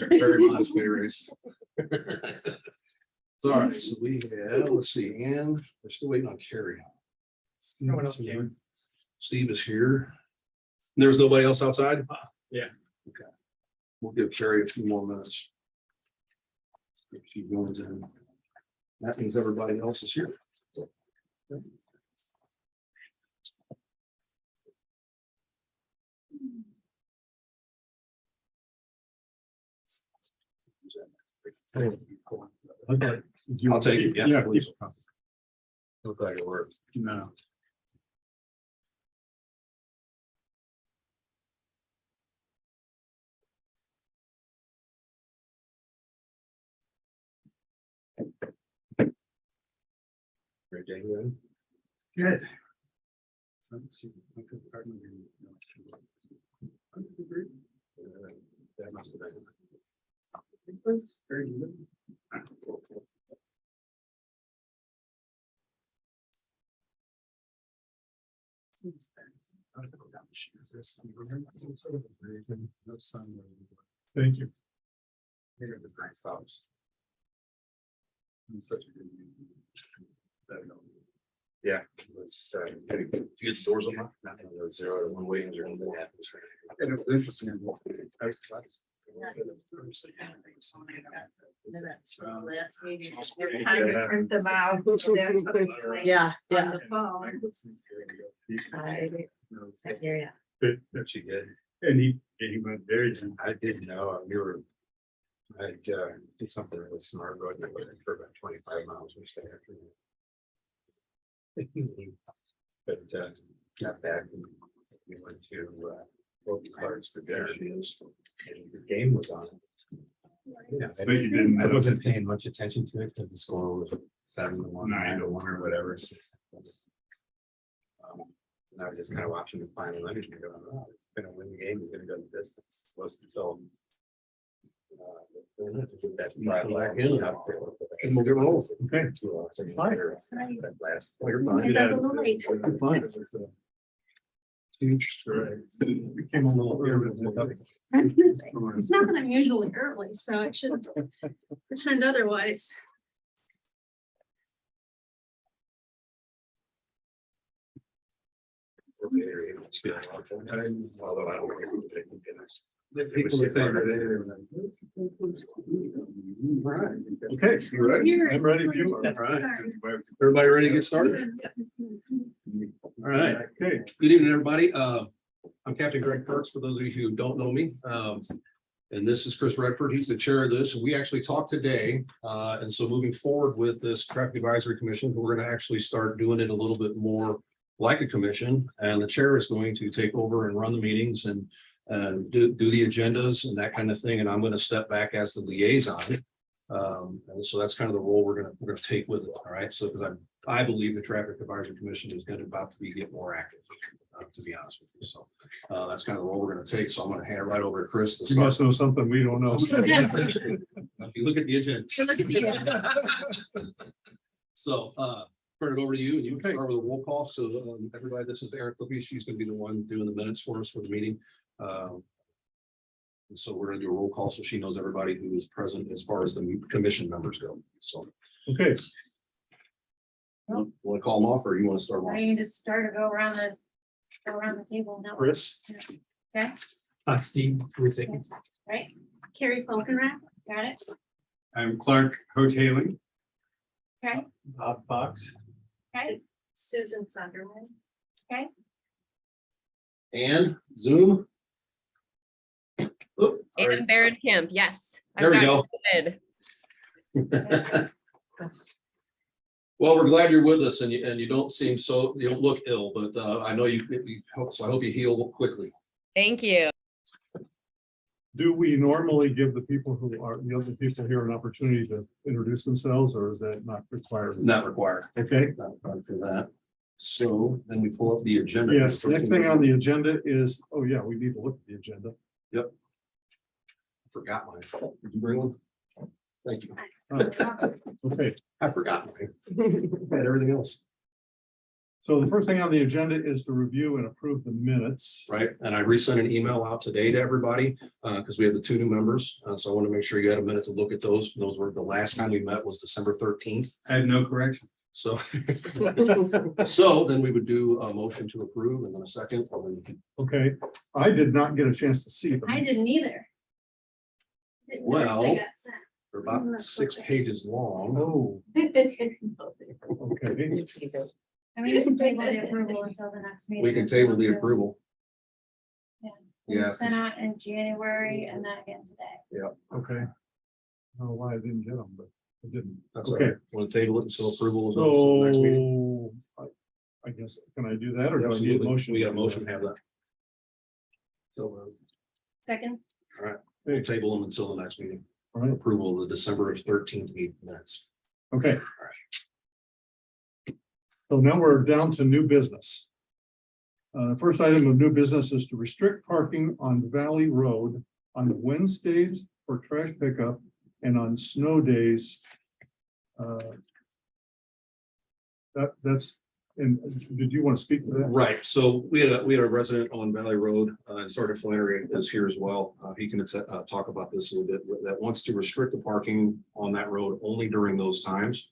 Very modest pay raise. All right, so we have, let's see, Ann, we're still waiting on Carrie. Steve is here. There's nobody else outside? Yeah. Okay. We'll give Carrie a few more minutes. If she joins in. That means everybody else is here. Okay. I'll take it. Yeah, please. Look like it works. No. Good. That must have been. It was very good. Thank you. Here are the great stops. Such a good. Yeah, it was. You get the doors open? Nothing, it was 0 to 1 waiting during the day. And it was interesting. Yeah, yeah. On the phone. Good, that she did. And he went very, I didn't know, we were. I did something really smart, going for about 25 miles or so after. But got back and we went to Golden Cards for dinner. And the game was on. Yeah, I wasn't paying much attention to it because the score was 7-1, 9-1 or whatever. So, and I was just kind of watching the final inning and going, oh, it's gonna win the game, he's gonna go the distance. It wasn't until that black in And we'll get rolling. okay. You're fine. Became a little early. It's not that I'm usually early, so I shouldn't pretend otherwise. Although I don't. Right. Okay, you ready? I'm ready. You are. All right. Everybody ready to get started? All right. Okay. Good evening, everybody. I'm Captain Greg Perks, for those of you who don't know me. And this is Chris Redford. He's the chair of this. We actually talked today. And so moving forward with this traffic advisory commission, we're going to actually start doing it a little bit more like a commission. And the chair is going to take over and run the meetings and do the agendas and that kind of thing. And I'm going to step back as the liaison. And so that's kind of the role we're going to take with it. All right. So because I believe the traffic advisory commission is going to get more active, to be honest with you. So that's kind of the role we're going to take. So I'm going to hand it right over to Chris. You must know something we don't know. If you look at the agenda. So look at the. So turn it over to you, and you can start with a roll call. So everybody, this is Erin Clippy. She's going to be the one doing the minutes for us for the meeting. And so we're going to do a roll call so she knows everybody who is present as far as the commission members go. So, Okay. want to call them off, or you want to start them off? I need to start or go around the table now. Chris. Okay. Steve. Right. Carrie Falkenrath, got it. I'm Clark Hotaling. Okay. Bob Fox. Okay. Susan Sunderland. Okay. And Zoom. Oh, all right. And Baron Kemp, yes. There we go. Well, we're glad you're with us, and you don't seem so, you don't look ill, but I know you hope so. I hope you heal quickly. Thank you. Do we normally give the people who are the other people here an opportunity to introduce themselves, or is that not required? Not required. Okay. Not required for that. So then we pull up the agenda. Yes, the next thing on the agenda is, oh yeah, we need to look at the agenda. Yep. Forgot mine. Did you bring one? Thank you. Oh, okay, I forgot mine. Had everything else. So the first thing on the agenda is to review and approve the minutes. Right, and I resent an email out today to everybody, because we have the 2 new members, so I want to make sure you had a minute to look at those. Those were, the last time we met was December 13th, I had no correction. so. So then we would do a motion to approve and then a second, and then Okay, I did not get a chance to see them. I didn't either. Didn't notice they Well- got sent. they're about 6 pages long. Oh, okay. I mean, we can table the approval until the next meeting. We can table the approval. Yeah. Yeah. Sent out in January and then again today. Okay. I don't know why I didn't get them, but I didn't. That's all Okay. right. Want to table it until approval is on the next meeting? So I guess, can I do that or do I need a Absolutely. motion? We got a motion to have that. So Second, we'll table them until the next meeting. All right, Approval of the December 13th meeting minutes. okay. So now we're down to new business. First item of new business is to restrict parking on Valley Road on Wednesdays for trash pickup and on snow days. That's, and did you want to speak to that? Right, so we had a resident on Valley Road, and Sergeant Flannery is here as well. He can talk about this a little bit, that wants to restrict the parking on that road only during those times.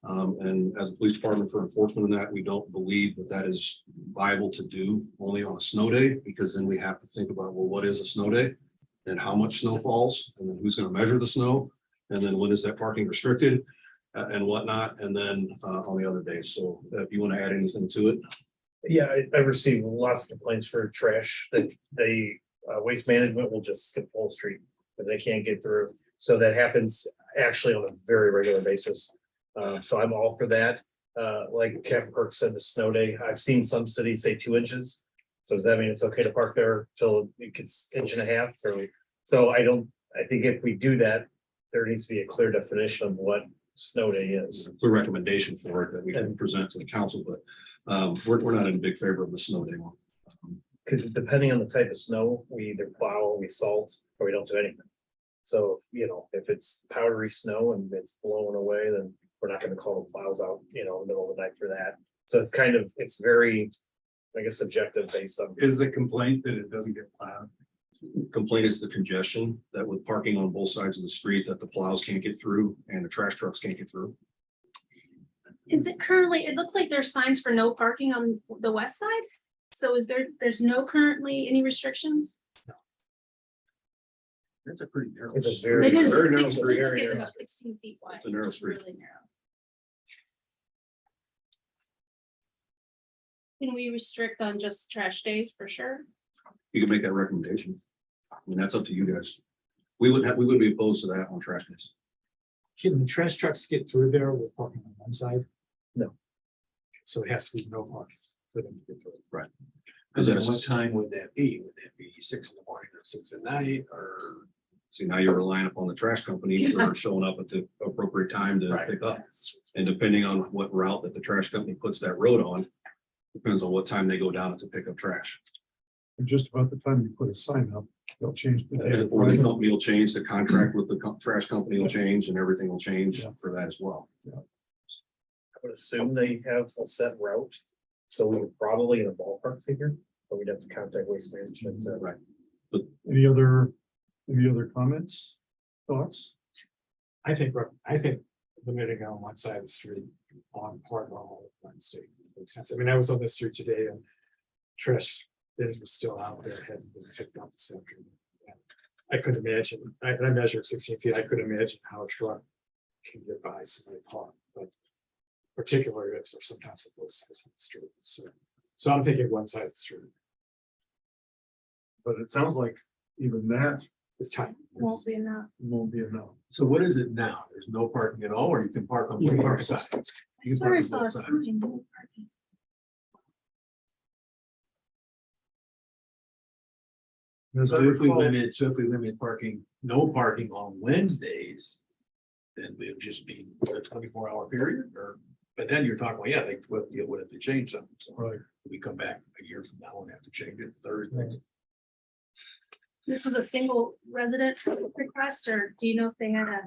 And as a police department for enforcement of that, we don't believe that that is viable to do only on a snow day, because then we have to think about, well, what is a snow day? And how much snow falls, and then who's gonna measure the snow? And then when is that parking restricted? And whatnot, and then on the other days. So if you want to add anything to it. Yeah, I received lots of complaints for trash that Waste Management will just skip Whole Street, but they can't get through. So that happens actually on a very regular basis. So I'm all for that. Like Captain Kirk said, the snow day, I've seen some cities say 2 inches. So does that mean it's okay to park there till it gets 1.5 inches? So I think if we do that, there needs to be a clear definition of what snow day is. The recommendation for it that we can present to the council, but we're not in big favor of the snow day one. Because depending on the type of snow, we either plow, we salt, or we don't do anything. So, if it's powdery snow and it's blowing away, then we're not gonna call the plows out, in the middle of the night for that. So it's very, I guess, subjective based on. Is the complaint that it doesn't get plowed? Complaint is the congestion that with parking on both sides of the street that the plows can't get through and the trash trucks can't get through. Is it currently, it looks like there's signs for no parking on the west side? So there's no currently any restrictions? That's a pretty narrow. It's a very- It is, very narrow it's street looking area. about 16 feet wide. It's a narrow street. Really narrow. Can we restrict on just trash days for sure? You can make that recommendation. I mean, that's up to you guys. We wouldn't be opposed to that on trash days. Can the trash trucks get through there with parking on one side? No. So it has to be no parking for them to get through. Right. Because Because at what time would that be? Would that be 6 in the morning or 6 at night or? see, now you're relying upon the trash company for showing up at the appropriate time to Right. pick up. And depending on what route that the trash company puts that road on, depends on what time they go down to pick up trash. And just about the time you put a sign up, they'll change the day. Or the company will change, the contract with the trash company will change and everything will change Yeah. for that as well. I would assume they have a set route. So we would probably in a ballpark figure, but we'd have to contact Waste Management. Right. Any other comments, thoughts? I think limiting on one side of the street on part of one state makes sense. I mean, I was on the street today and trash bins were still out there, hadn't been picked up this afternoon. And I couldn't imagine, I measured 16 feet, I couldn't imagine how a truck can get by somebody parked, but particularly if there's sometimes at both sides of the street. So I'm thinking one side of the street But it sounds like even that is tight. won't be enough. won't be enough. So what is it now? There's no parking at all, or you can park on You can both park on sides? sides. I You can swear I park on saw a both sides. sign, no parking. So if we limit parking, no parking on Wednesdays, then it would just be a 24-hour period or, but then you're talking, well, yeah, what if they change something? So Right. we come back a year from now and have to change it Thursday. This was a single resident request, or do you know if they had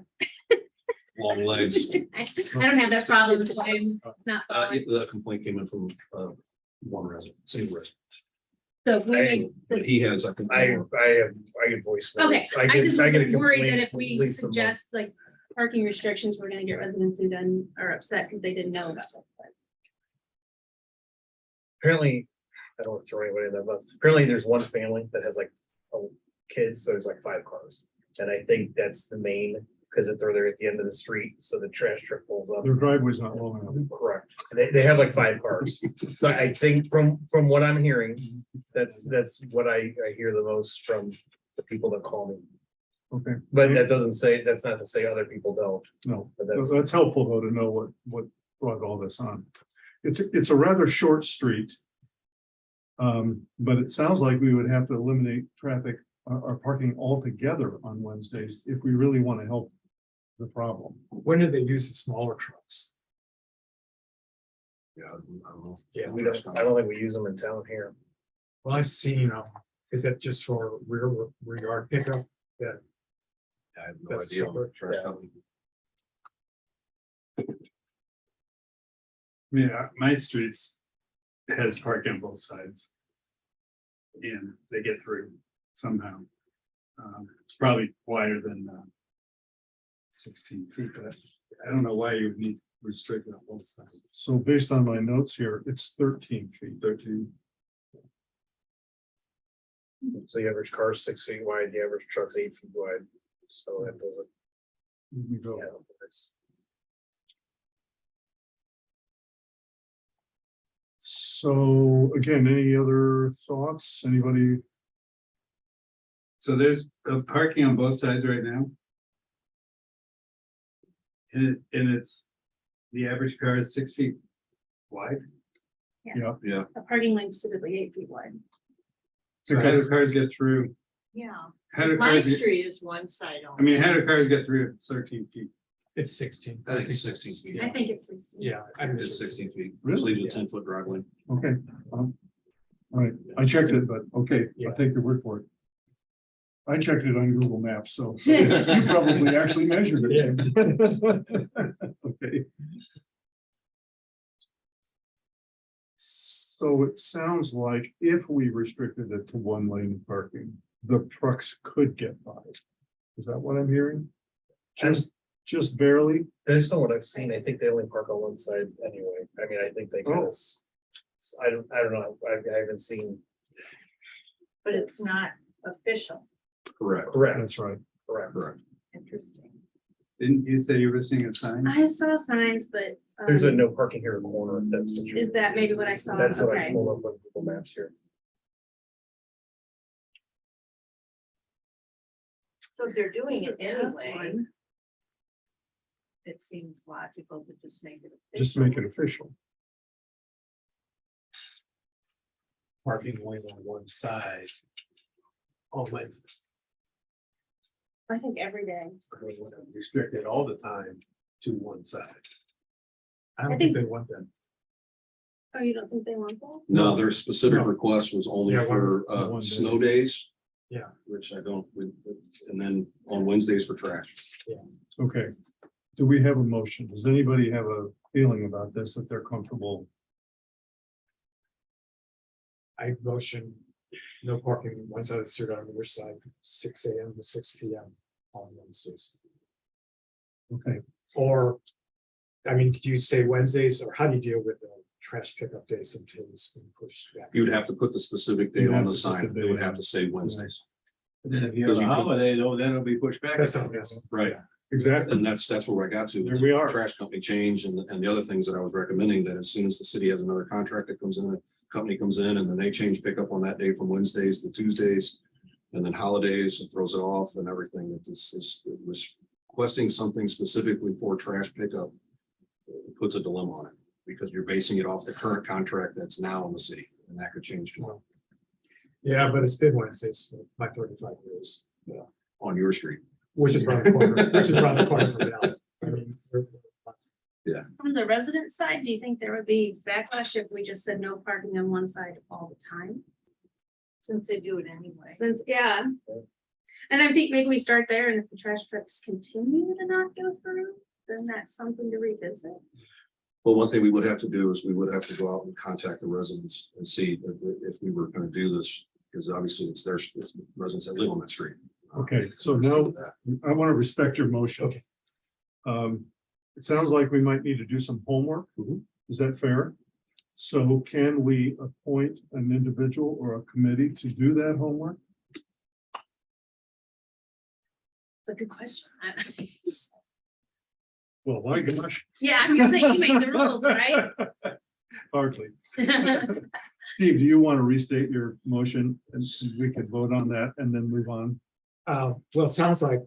long legs. I don't have that problem, so I'm not. The complaint came in from one resident, single resident. So we, But he has, I think. I get voicemail. okay, I get- just was get a worried complaint that if from we at least a month. suggest like parking restrictions, we're gonna get residents who then are upset because they didn't know about it. Apparently, I don't want to throw anybody in that, but apparently there's one family that has like kids, so there's like 5 cars. And I think that's the main, because they're there at the end of the street, so the trash truck pulls up. Their driveway's not long enough. Correct. They have like 5 cars. So I think from what I'm hearing, that's what I hear the most from the people that call me. Okay, But that doesn't say, that's not to say other people don't. no, But that's, that's helpful though to know what brought all this on. It's a rather short street. But it sounds like we would have to eliminate traffic or parking altogether on Wednesdays if we really want to help the problem. When do they use the smaller trucks? Yeah, I don't know. Yeah, I don't think we use them in town here. Well, I've seen, is that just for rear yard pickup? I have no That's idea. separate. Trash Yeah. company. Yeah, my streets has parking on both sides. And they get through somehow. It's probably wider than 16 feet, but I don't know why you would need restricted on both sides. So based on my notes here, it's 13 feet. 13. So the average car is 6 feet wide, the average truck's 8 feet wide. So that doesn't, We go. yeah, it's- So again, any other thoughts? Anybody? So there's parking on both sides right now. And it's, the average car is 6 feet wide. Yeah, A parking lane is typically 8 feet wide. So how do cars get through? Yeah, How do my cars, street is one side I only. mean, how do cars get through at 13 feet? It's 16. I think it's 16 feet. I think it's 16. Yeah. I think It's 16 feet. Really? Leaves a 10-foot driveway. okay. All right, I checked it, but okay, Yeah. I'll take your word for it. I checked it on Google Maps, so you probably actually measured it. Okay. So it sounds like if we restricted it to 1 lane parking, the trucks could get by. Is that what I'm hearing? Just barely? based on what I've seen, I think they only park on one side anyway. I mean, I think they kind Oh. of. I don't know. I haven't seen. But it's not official. Correct. Correct, That's right. correct. Correct. Interesting. Didn't you say you were seeing a sign? I saw signs, but. There's a no parking here in the corner. If that's what you're. Is that maybe what I saw? That's what I Okay. pulled up on Google Maps here. So if they're doing it It's a tough anyway, one. it seems logical to just make it. Just official. make it official. Parking only on one side. On Wednesday, I think every day. restricted all the time to one side. I don't I think think- they want that. Oh, you don't think they want that? No, their specific No. request was only Yeah, for one day. snow days. Yeah. Which I don't, and then on Wednesdays for trash. Okay. Do we have a motion? Does anybody have a feeling about this, that they're comfortable? I motion no parking one side of the street on either side, 6 AM to 6 PM on Wednesdays. Okay, Or, I mean, could you say Wednesdays, or how do you deal with the trash pickup days until it's been pushed back? You would have to put the specific date You'd on have the to put sign. the It would date have on. to say Wednesdays. And then if you have Because a you could- holiday though, then it'll be pushed back. That's what I'm guessing. Right. exactly. And that's where I got to. There we are. Trash company change and the other things that I was recommending, that as soon as the city has another contract that comes in, a company comes in and then they change pickup on that day from Wednesdays to Tuesdays. And then holidays, it throws it off and everything. It was requesting something specifically for trash pickup. It puts a dilemma on it because you're basing it off the current contract that's now in the city, and that could change tomorrow Yeah, but it's been Wednesdays for my 35 years, on your street. which is around the corner, which is around the corner from now. I mean, From the resident side, do you think there would be backlash if we just said no parking on one side all the time? Since they do it anyway. Since, yeah. And I think maybe we start there, and if the trash trucks continue to not go through, then that's something to revisit. Well, one thing we would have to do is we would have to go out and contact the residents and see if we were gonna do this, because obviously it's their it's residents that live on that street. Okay, so now I want to respect your motion. Okay. It sounds like we might need to do some homework. Is that fair? So can we appoint an individual or a committee to do that homework? It's a good question. Well, my gosh. Yeah, I was gonna say, you make the rules, right? Hardly. Steve, do you want to restate your motion and we could vote on that and then move on? Well, it sounds like,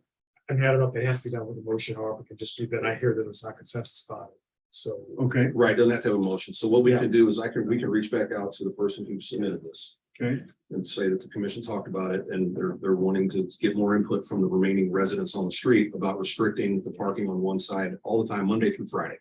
I mean, I don't know if it has to be done with a motion or we can just do that. I hear that it's not consensus about it. So, Okay, Right, doesn't have to have a motion. So what we Yeah. can do is we can reach back out to the person who submitted this okay, and say that the commission talked about it and they're wanting to get more input from the remaining residents on the street about restricting the parking on one side all the time, Monday through Friday.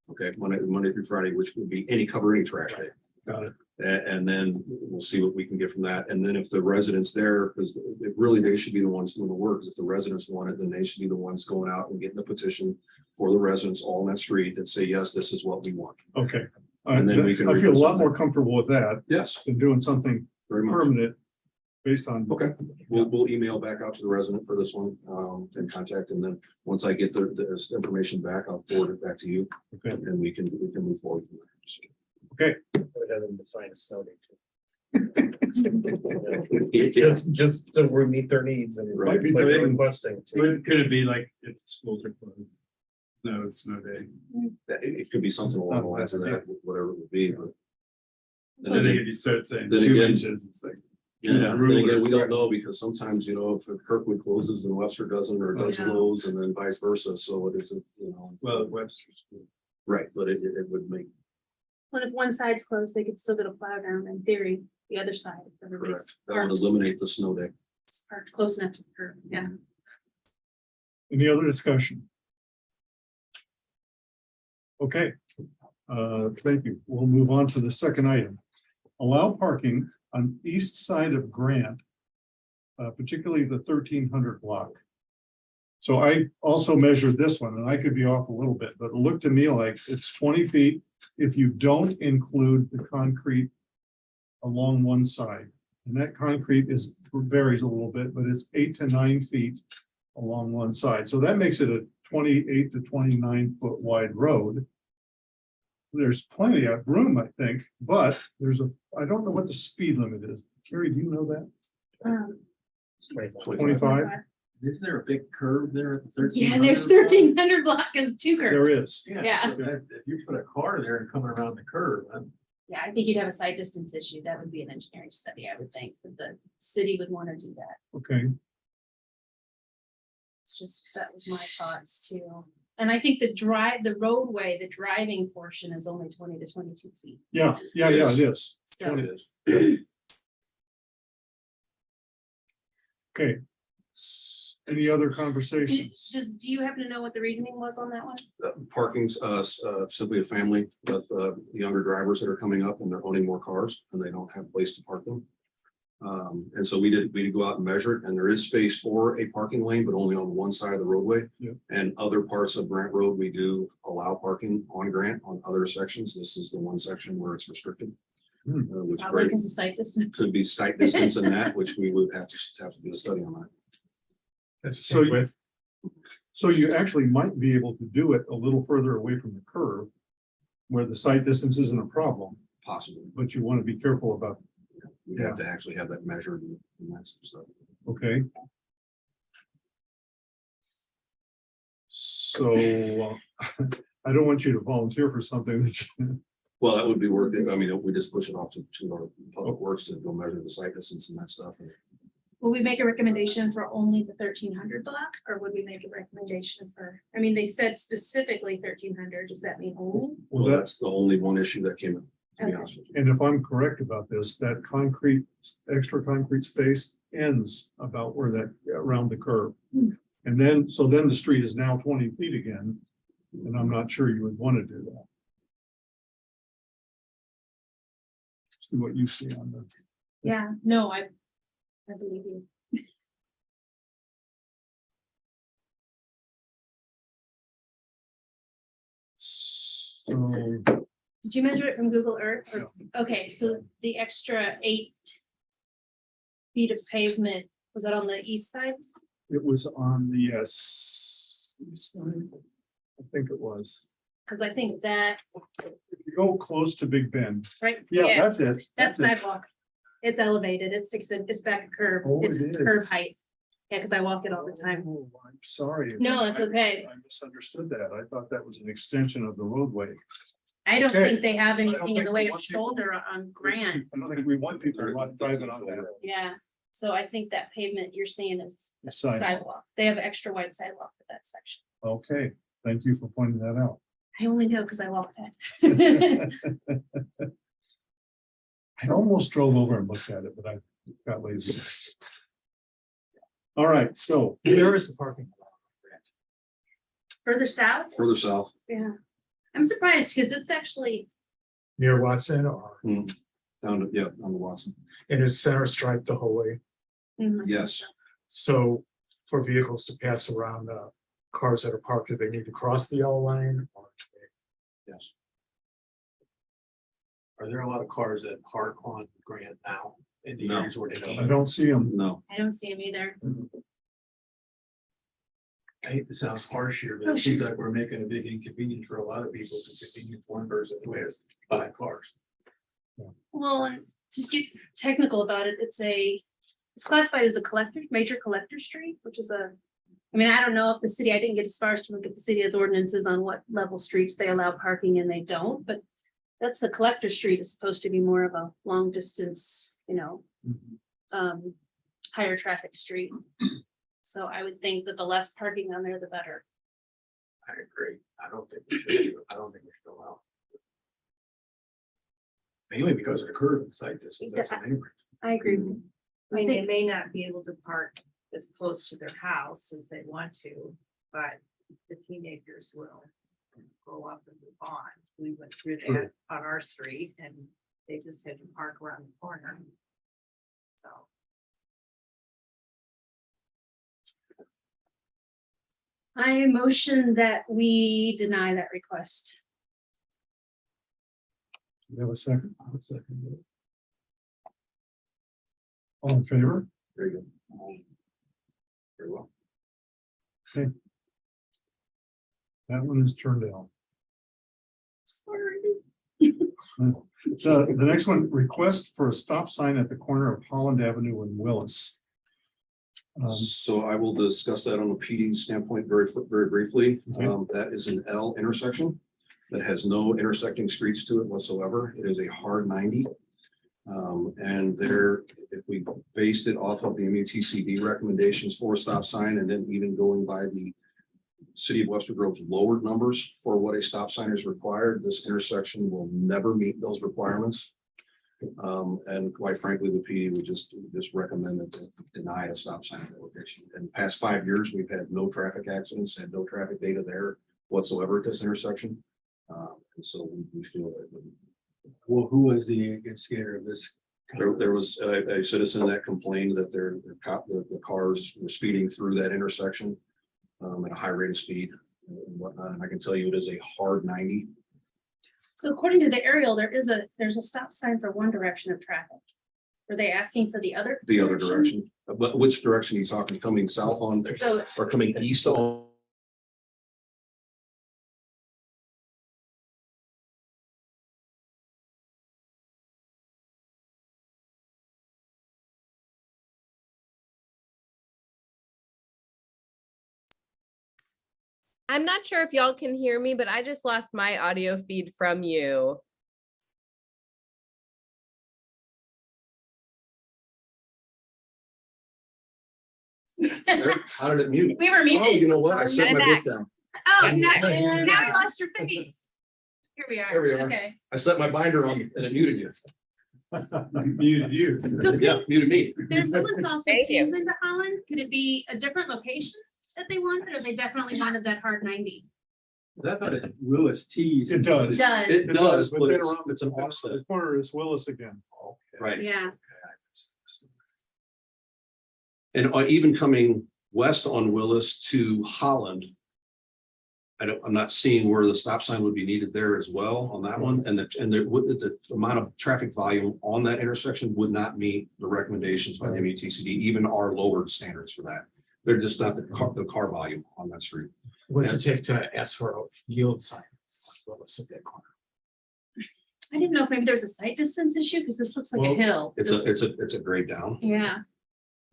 Okay, Monday through Friday, which would be any trash day. got it. And then we'll see what we can get from that. And then if the residents there, because really they should be the ones doing the work. If the residents want it, then they should be the ones going out and getting the petition for the residents all on that street that say, yes, this is what we want. Okay. And then we can I feel a revisit lot more that. comfortable with that Yes, than doing something very much. permanent based on. Okay, we'll email back out to the resident for this one, and contact, and then once I get this information back, I'll forward it back to you. Okay. And we can move forward from there. So, Would have them define a snow day too. Just so we meet their needs and Right. like they're requesting. Could it be like if the schools are closed? No, it's no day. It could be something along the lines of that, whatever it would be, but. And then if you start saying Then 2 again- inches, it's like. Yeah, then Ruler. again, we don't know because sometimes, if Kirkwood closes and Webster doesn't, or does Yeah. close and then vice versa. So it isn't, Well, Webster School. right, but it would make, Well, if one side's closed, they could still get a plow down in theory, the other side. If everybody's correct. That would eliminate the snow day. parked close enough to the curb, yeah. Any other discussion? Okay, thank you. We'll move on to the second item. Allow parking on east side of Grant, particularly the 1300 block. So I also measured this one, and I could be off a little bit, but it looked to me like it's 20 feet if you don't include the concrete along one side. And that concrete varies a little bit, but it's 8 to 9 feet along one side. So that makes it a 28 to 29 foot wide road. There's plenty of room, I think, but I don't know what the speed limit is. Carrie, do you know that? 25? Isn't there a big curve there at the 13? Yeah, there's 1300 block is two curves. There is. Yeah. So if you put a car there and coming around the curve, Yeah, I think you'd have a site distance issue. That would be an engineering study, I would think, that the city would want to do that. Okay, It's just, that was my thoughts too. And I think the driving portion is only 20 to 22 feet. yeah, it is. So It is. Okay. Any other do conversations? you happen to know what the reasoning was on that one? Parking's simply a family with younger drivers that are coming up and they're owning more cars and they don't have a place to park them. And so we did go out and measure it, and there is space for a parking lane, but only on one side of the roadway. Yeah. And other parts of Grant Road, we do allow parking on Grant on other sections. This is the one section where it's restricted. Which Probably because the site distance. could be site distance in that, which we would have to do a study on that. that's the So same with, So you actually might be able to do it a little further away from the curve where the site distance isn't a problem, Possibly. but you want to be careful about, We'd have to actually have that measured and that sort of stuff. okay? So I don't want you to volunteer for something that Well, that would be worth it. I mean, we just push it off to our public works to go measure the site distance and that stuff. Will we make a recommendation for only the 1300 block, or would we make a recommendation for, I mean, they said specifically 1300, does that mean only? Well, Well, that's the only one issue that came in, to be Okay. honest with you. And if I'm correct about this, that extra concrete space ends about where around the curve. And then the street is now 20 feet again, and I'm not sure you would want to do that. See what you see on the, Yeah, no, I believe you. Did you measure it from Google Earth? Okay, so the extra 8 feet of pavement, was that on the east side? It was on the, I think it was. Because I think that, If you go close to Big Ben. right? Yeah, that's it. That's it. sidewalk. It's elevated. It's back a curve. Oh, It's it curve is. height. Yeah, because I walk it all the time. Oh, I'm sorry. No, that's okay. I misunderstood that. I thought that was an extension of the roadway. I don't Okay. think they have don't anything in think the we way of want people- shoulder on Grant. I don't think we want people to run driving on that. Yeah, so I think that pavement you're seeing is a Sidewalk. sidewalk. They have extra wide sidewalk for that section. Okay, thank you for pointing that out. I only know because I walk that. I almost drove over and looked at it, but I got lazy. All right, so There is the parking lot. Further south? Further south. Yeah. I'm surprised because it's actually, Near Watson or, Down to, yeah, on the Watson. and it's center stripe the whole way. Yes. So for vehicles to pass around cars that are parked, do they need to cross the yellow line? Or Yes. Are there a lot of cars that park on Grant now in the No. areas where they I don't? don't see them. No. I don't see them either. I hate to sound harsh here, but Oh, it seems like we're making a big inconvenience for a lot of people to convenience one person who has 5 cars. Well, and to get technical about it, it's classified as a major collector street, which is I mean, I don't know if the city, I didn't get as far as to look at the city has ordinances on what level streets they allow parking and they don't, but that's a collector street is supposed to be more of a long distance, higher traffic street. So I would think that the less parking on there, the better. I agree. I don't think we should allow. Mainly because of the curve and site distance. That's an increase. I agree. I mean, they may not be able to park as close to their house as they want to, but the teenagers will grow up and move on. We went through that on our street and they just had to park around the corner. So. I motion that we deny that request. Do you have a second? I'll second it. All in favor? There you go. Very well. That one is turned down. Sorry. The next one, request for a stop sign at the corner of Holland Avenue and Willis. So I will discuss that on the PD standpoint very briefly. Okay. That is an L intersection that has no intersecting streets to it whatsoever. It is a hard 90. And there, if we based it off of the MUTCD recommendations for a stop sign, and then even going by the City of Webster Grove's lowered numbers for what a stop sign is required, this intersection will never meet those requirements. And quite frankly, the PD would just recommend that to deny a stop sign at that location. In the past 5 years, we've had no traffic accidents and no traffic data there whatsoever at this intersection. And so we feel that Well, who was the instigator of this? there was a citizen that complained that the cars were speeding through that intersection at a high rate of speed and whatnot. And I can tell you it is a hard 90. So according to the aerial, there's a stop sign for one direction of traffic. Were they asking for the other? The other direction. But which direction are you talking? Coming south on So or coming east on? I'm not sure if y'all can hear me, but I just lost my audio feed from you. How did it mute? we were Oh, muted. you know what? I set I'm my back. book down. Oh, now we lost your face. Here we are. There we are. Okay. I set my binder on and it muted you. Muted you. Yeah, muted me. Their Willis also Thank you. tees into Holland. Could it be a different location that they wanted, or they definitely wanted that hard 90? I thought it Willis T's. It does. Does, It does, but but then it's around an the offset. corner is Willis again. Right. yeah. And even coming west on Willis to Holland, I'm not seeing where the stop sign would be needed there as well on that one. And the amount of traffic volume on that intersection would not meet the recommendations by the MUTCD, even our lowered standards for that. They're just not the car volume on that street. What's it take to ask for a yield sign? Well, it's a big corner. I didn't know if maybe there's a sight distance issue, because this looks like a Well, hill. It's a grade down. Yeah,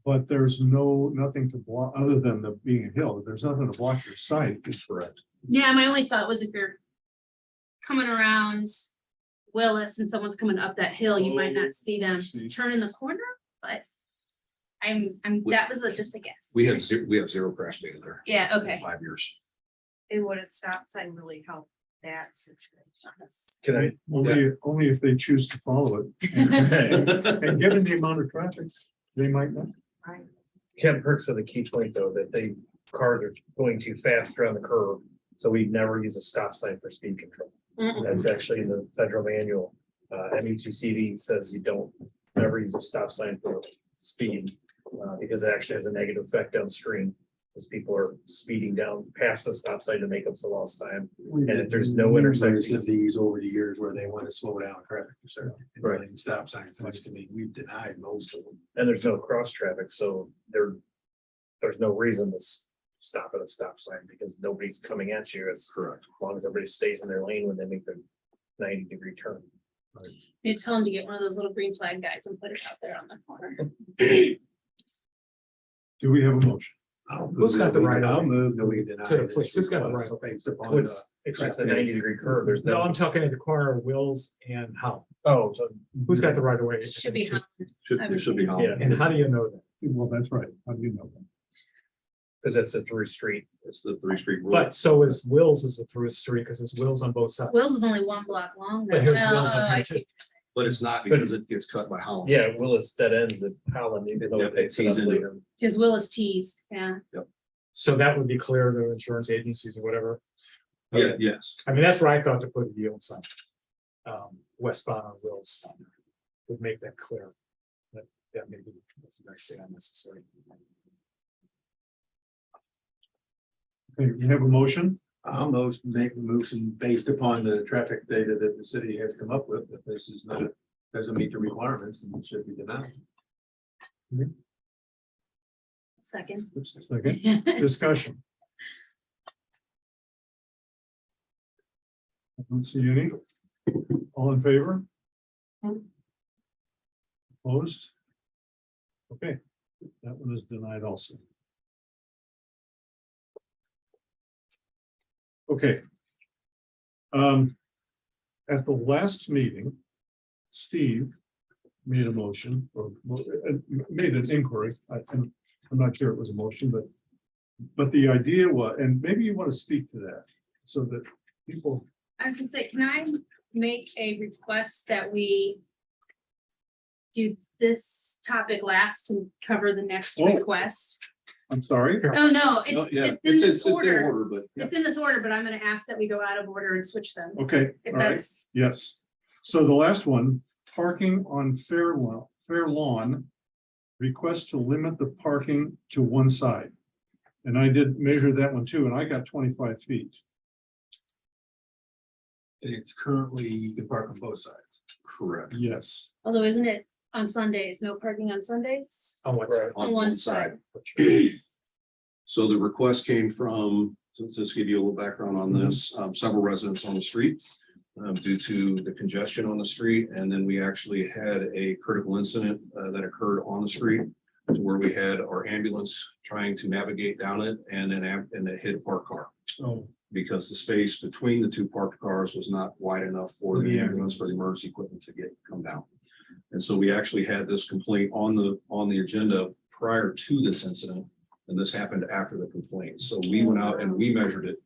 But there's nothing to block, other than the being a hill, there's nothing to block your sight. It's correct. yeah, my only thought was if you're coming around Willis and someone's coming up that hill, you might not see them See. turn in the corner, but that was just a guess. We have zero crash data there. Yeah, in okay. 5 years. And would a stop sign really help that situation? Can I? Only if they choose to follow it. And given the amount of traffic, they might not. Right. Ken Perk said the key point though, that cars are going too fast around the curve, so we never use a stop sign for speed control. Mm-mm. That's actually in the federal manual. MUTCD says you don't never use a stop sign for speed, because it actually has a negative effect downstream. Because people are speeding down past the stop sign to make up for lost time. And if there's no intersection- Of these over the years where they want to slow down traffic. Right. Stop signs, which can be, we've denied most of them. And there's no cross traffic, so there's no reason to stop at a stop sign because nobody's coming at you as Correct. long as everybody stays in their lane when they make their 90-degree turn. You tell them to get one of those little green flag guys and put it out there on the corner. Do we have a motion? Who's got the right I'll of way? move that we deny. To the this police. Who's got the right request of way? based upon What's, it's just a 90-degree curve, there's No, no. I'm talking at the corner of Wills and Holland. Oh, so Who's got the right of way? Should be. It should be. Yeah. Yeah. And how do you know that? Well, that's right. How do you know that? because that's a through street. It's the 3 street rule. But so is Wills is a through street because there's Wills on both sides. Will's is only 1 block long. But here's Oh, Will's on I here see too. what you're saying. But it's not because it gets cut by Holland. Yeah, Willis dead ends at Holland, even though Yep, it takes it it up tees into later. Because Will is teased, yeah. So that would be clear to insurance agencies or whatever. Yeah, yes. I mean, that's where I thought to put a yield sign. Westbound on Wills would make that clear. That maybe, as I say, unnecessary. Okay, you have a motion? I'll make the motion based upon the traffic data that the city has come up with, that this is not, doesn't meet the requirements and it should be denied. Second. Second, discussion. I don't see any. All in favor? Opposed? Okay, that one is denied also. Okay. At the last meeting, Steve made a motion or made an inquiry. I'm not sure it was a motion, but the idea was, and maybe you want to speak to that so that people. I was gonna say, can I make a request that we do this topic last and cover the next Oh. request? I'm sorry. Oh, no, No, it's yeah, in it's this in order. order, but It's in this order, but I'm gonna ask that we go out of order and switch them. Okay, If all right, that's, yes. So the last one, parking on fair lawn. Request to limit the parking to one side. And I did measure that one too, and I got 25 feet. It's currently, you can park on both sides. correct. Yes. although isn't it on Sundays, no parking on Sundays? On what side? On one side. So the request came from, to just give you a little background on this, several residents on the street. Due to the congestion on the street, and then we actually had a critical incident that occurred on the street. To where we had our ambulance trying to navigate down it and it hit a parked car. Oh, Because the space between the 2 parked cars was not wide enough for the ambulance, for the emergency equipment to come down. And so we actually had this complaint on the agenda prior to this incident, and this happened after the complaint. So we went out and we measured it.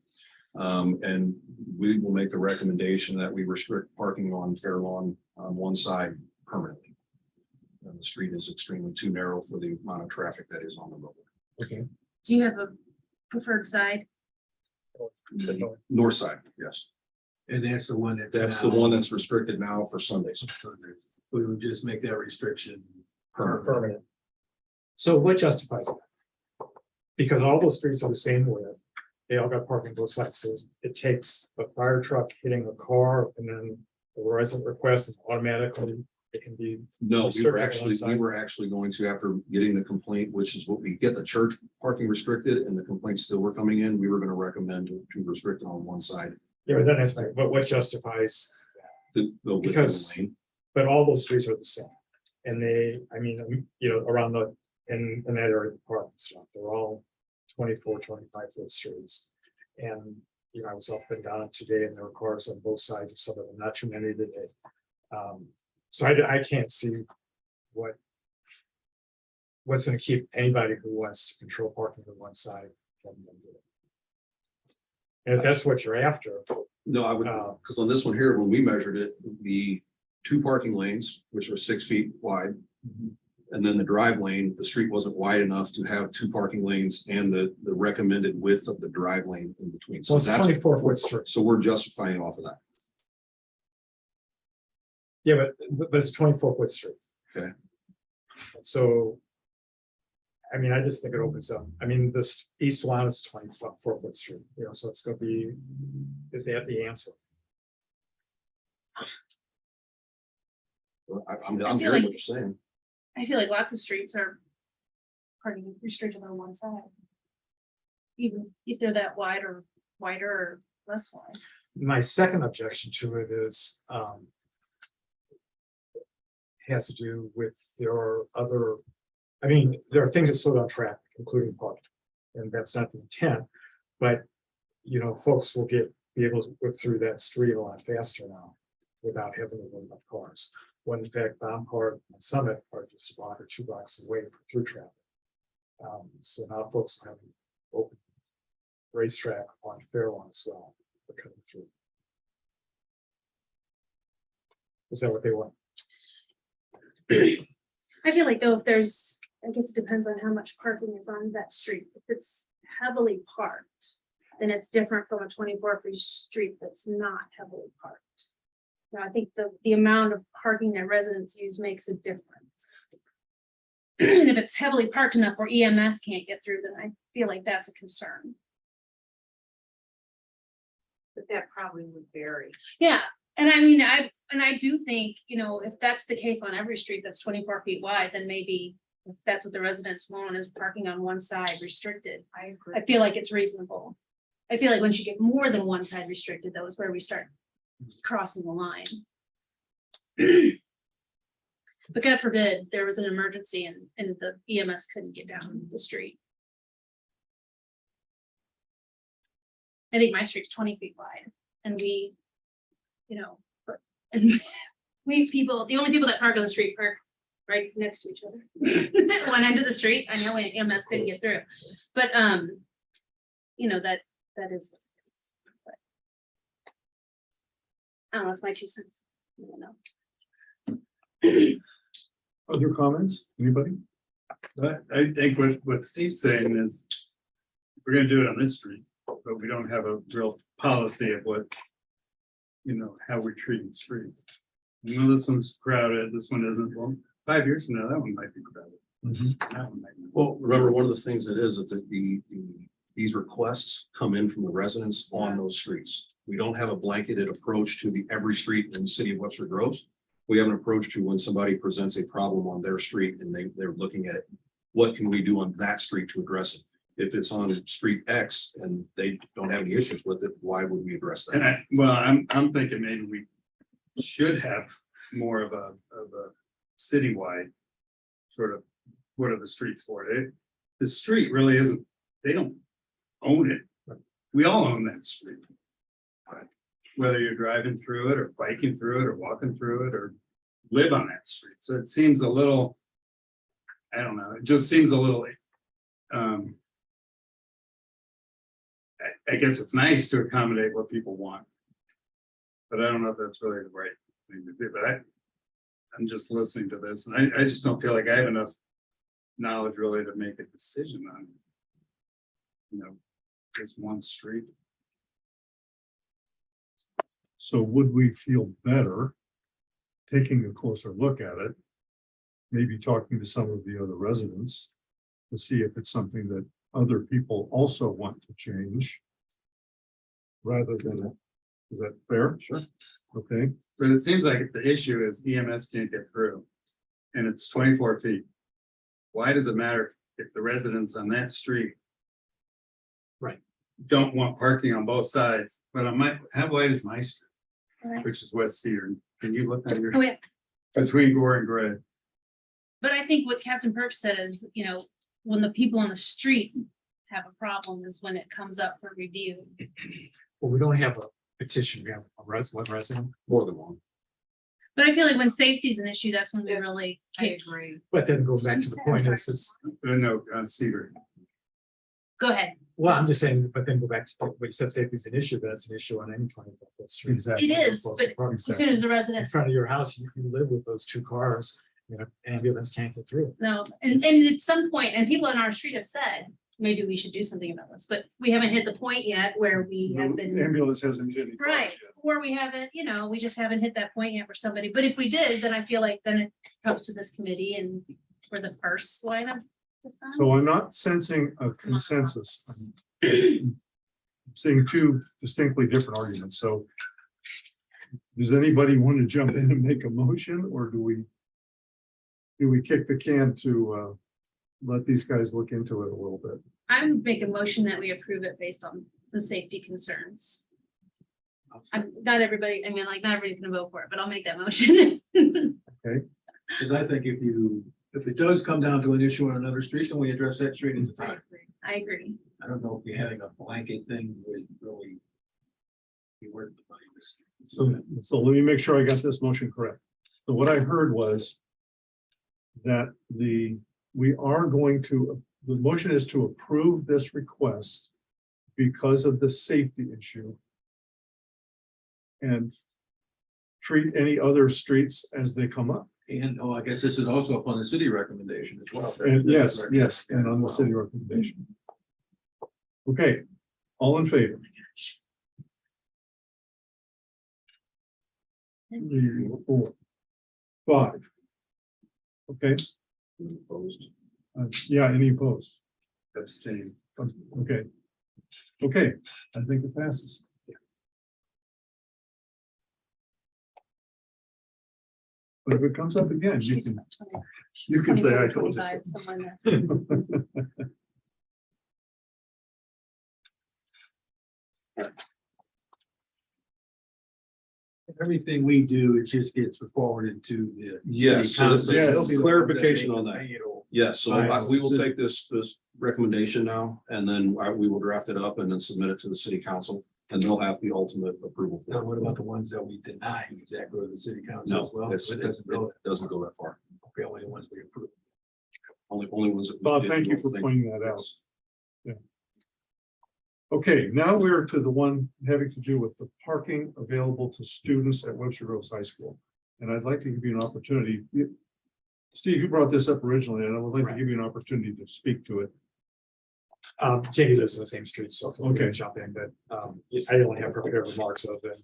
And we will make the recommendation that we restrict parking on Fair Lawn on one side permanently. And the street is extremely too narrow for the amount of traffic that is on the road. Do you have a preferred side? The north side, yes. And that's the one That's the one that's restricted now for Sundays. We would just make that restriction Permanent. Permanent. So what justifies that? Because all those streets are the same width. they all got parking both sides, so it takes a fire truck hitting a car and then the resident request is automatically, it can be. No, restricted on one we side. were actually going to, after getting the complaint, which is what we get the church parking restricted and the complaints still were coming in, we were gonna recommend to restrict it on one side. Yeah, but then it's like, but what justifies, The width of the Because- lane. but all those streets are the same. And they, I mean, you know, around the, in that area of the park and stuff, they're all 24, 25 foot streets. And, you know, I was up and down today and there were cars on both sides of some of them, not too many today. So I can't see what's gonna keep anybody who wants to control parking on one side from them doing it. And if that's what you're after, No, I would, because on this one here, when we measured it, the 2 parking lanes, which were 6 feet wide. And then the drive lane, the street wasn't wide enough to have 2 parking lanes and the recommended width of the drive lane in between. so it's that's 24-foot street. So we're justifying off of that. Yeah, but it's a 24-foot street. Okay. So. I mean, I just think it opens up. I mean, this east one is 24-foot street, you know, so it's gonna be, is that the answer? I'm feel hearing like- what you're saying. I feel like lots of streets are parking restricted on one side. Even if they're that wide or wider or less wide. My second objection to it is, has to do with there other, I mean, there are things that slow down traffic, including parking, and that's not the intent. But, you know, folks will be able to work through that street a lot faster now without having to worry about cars. When in fact, Baumhart and Summit are just a block or 2 blocks away for through traffic. So now folks have an open racetrack on Fairlawn as well, for coming through. Is that what they want? I feel like though, if there's, I guess it depends on how much parking is on that street. If it's heavily parked, then it's different from a 24-foot street that's not heavily parked. Now, I think the amount of parking that residents use makes a difference. And if it's heavily parked enough where EMS can't get through, then I feel like that's a concern. But that probably would vary. Yeah, and I mean, I do think, you know, if that's the case on every street that's 24 feet wide, then maybe if that's what the residents want is parking on one side restricted. I agree. I feel like it's reasonable. I feel like once you get more than one side restricted, that was where we start crossing the line. But God forbid, there was an emergency and the EMS couldn't get down the street. I think my street's 20 feet wide and we, you know, but, and the only people that park on the street park right next to each other. One end of the street, I know EMS couldn't get through, but, you know, that is. What it is. But I don't know, that's my 2 cents. I don't know. Other comments? Anybody? I think what Steve's saying is, we're gonna do it on this street, but we don't have a real policy of what, you know, how we're treating streets. You know, this one's crowded, this one isn't. Well, 5 years from now, that one might be crowded. That one might not. Well, remember, one of the things that is that these requests come in from the residents on those streets. We don't have a blanketed approach to every street in the city of Webster Groves. We have an approach to when somebody presents a problem on their street and they're looking at what can we do on that street to address it. If it's on street X and they don't have any issues with it, why would we address And that? I'm thinking maybe we should have more of a citywide sort of, what are the streets for? The street really isn't, they don't own it. We all own that street. Whether you're driving through it or biking through it or walking through it or live on that street. So it seems a little, I don't know, it just seems a little, I guess it's nice to accommodate what people want. But I don't know if that's really the right thing to do, but I'm just listening to this and I just don't feel like I have enough knowledge really to make a decision on, you know, this one street. So would we feel better taking a closer look at it? Maybe talking to some of the other residents to see if it's something that other people also want to change. rather than, is that fair? Sure. Okay, But it seems like the issue is EMS can't get through. And it's 24 feet. Why does it matter if the residents on that street? Right. Don't want parking on both sides, but on my, how wide is my street? Right. Which is West Cedar. Can you look on your, Oh, yeah. between Gore and Gray? But I think what Captain Perk said is, you know, when the people on the street have a problem is when it comes up for review. Well, we don't have a petition, we have one resident, More than one. But I feel like when safety is an issue, that's when we really I kick. agree. but then goes back to the point Sorry. is, it's, No, Cedar. Go ahead. well, I'm just saying, but then go back to what you said, safety is an issue, but it's an issue on any 24-foot street. exactly. It is, but as soon as the In residents, front of your house, you live with those two cars, you know, ambulance can't get through. no, and at some point, and people on our street have said, maybe we should do something about this, but we haven't hit the point yet where we have The been. ambulance hasn't hit any cars Right, yet. or we haven't, you know, we just haven't hit that point yet for somebody, but if we did, then I feel like then it comes to this committee and we're the first line of defense. So I'm not sensing a consensus. I'm seeing two distinctly different arguments, so. Does anybody want to jump in and make a motion, or do we? Do we kick the can to let these guys look into it a little bit? I would make a motion that we approve it based on the safety concerns. Not everybody, I mean, like, not everybody's gonna vote for it, but I'll make that motion. Because I think if it does come down to an issue on another street, then we address that street at the I time. agree. I agree. I don't know if we having a blanket thing would really be worth the money. So let me make sure I got this motion correct. So what I heard was that we are going to, the motion is to approve this request because of the safety issue. And treat any other streets as they come up. And, oh, I guess this is also upon the city recommendation as well. And yes, and on the city recommendation. Okay, all in favor? 3, 4, 5. Okay, Opposed? yeah, any opposed? Abstain. Okay. Okay, I think it passes. But if it comes up again, you can say I told you so. 25, somewhere in there. Everything we do, it just gets forwarded to the. Yes, city so council. yes, They'll be the clarification ones on that that. make it. Yes, so we will take this recommendation now, and then we will draft it up and then submit it to the city council, and they'll have the ultimate approval. Now, for what it. about the ones that we deny? Does that go to the city council No, as well? it's- So it it doesn't go, doesn't go that far. okay, only the ones we approve. Only ones. that we Bob, did thank you for think- pointing that out. Yes. Okay, now we're to the one having to do with the parking available to students at Webster Groves High School. And I'd like to give you an opportunity. Steve, you brought this up originally, and I would like to Right. give you an opportunity to speak to it. Jamie lives in the same street, so feel free to Okay. jump in, but I only have prepared remarks other than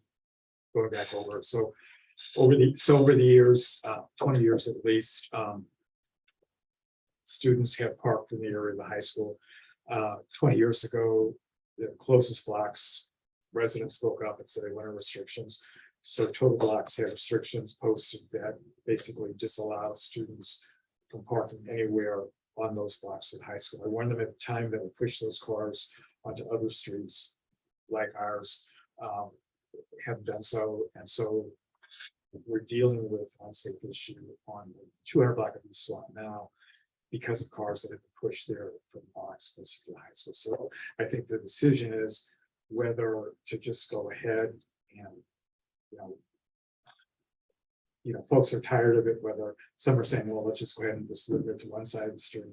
going back over it. So over the years, 20 years at least, students have parked in the area of the high school. 20 years ago, the closest blocks, residents spoke up and said they wanted restrictions. So total blocks have restrictions posted that basically disallow students from parking anywhere on those blocks at high school. I warned them at the time that would push those cars onto other streets like ours, haven't done so. And so we're dealing with unsafe issue on the 200 block of East Swan now because of cars that have been pushed there from blocks closer to the high school. So I think the decision is whether to just go ahead and, folks are tired of it, whether some are saying, well, let's just go ahead and just live it to one side of the street.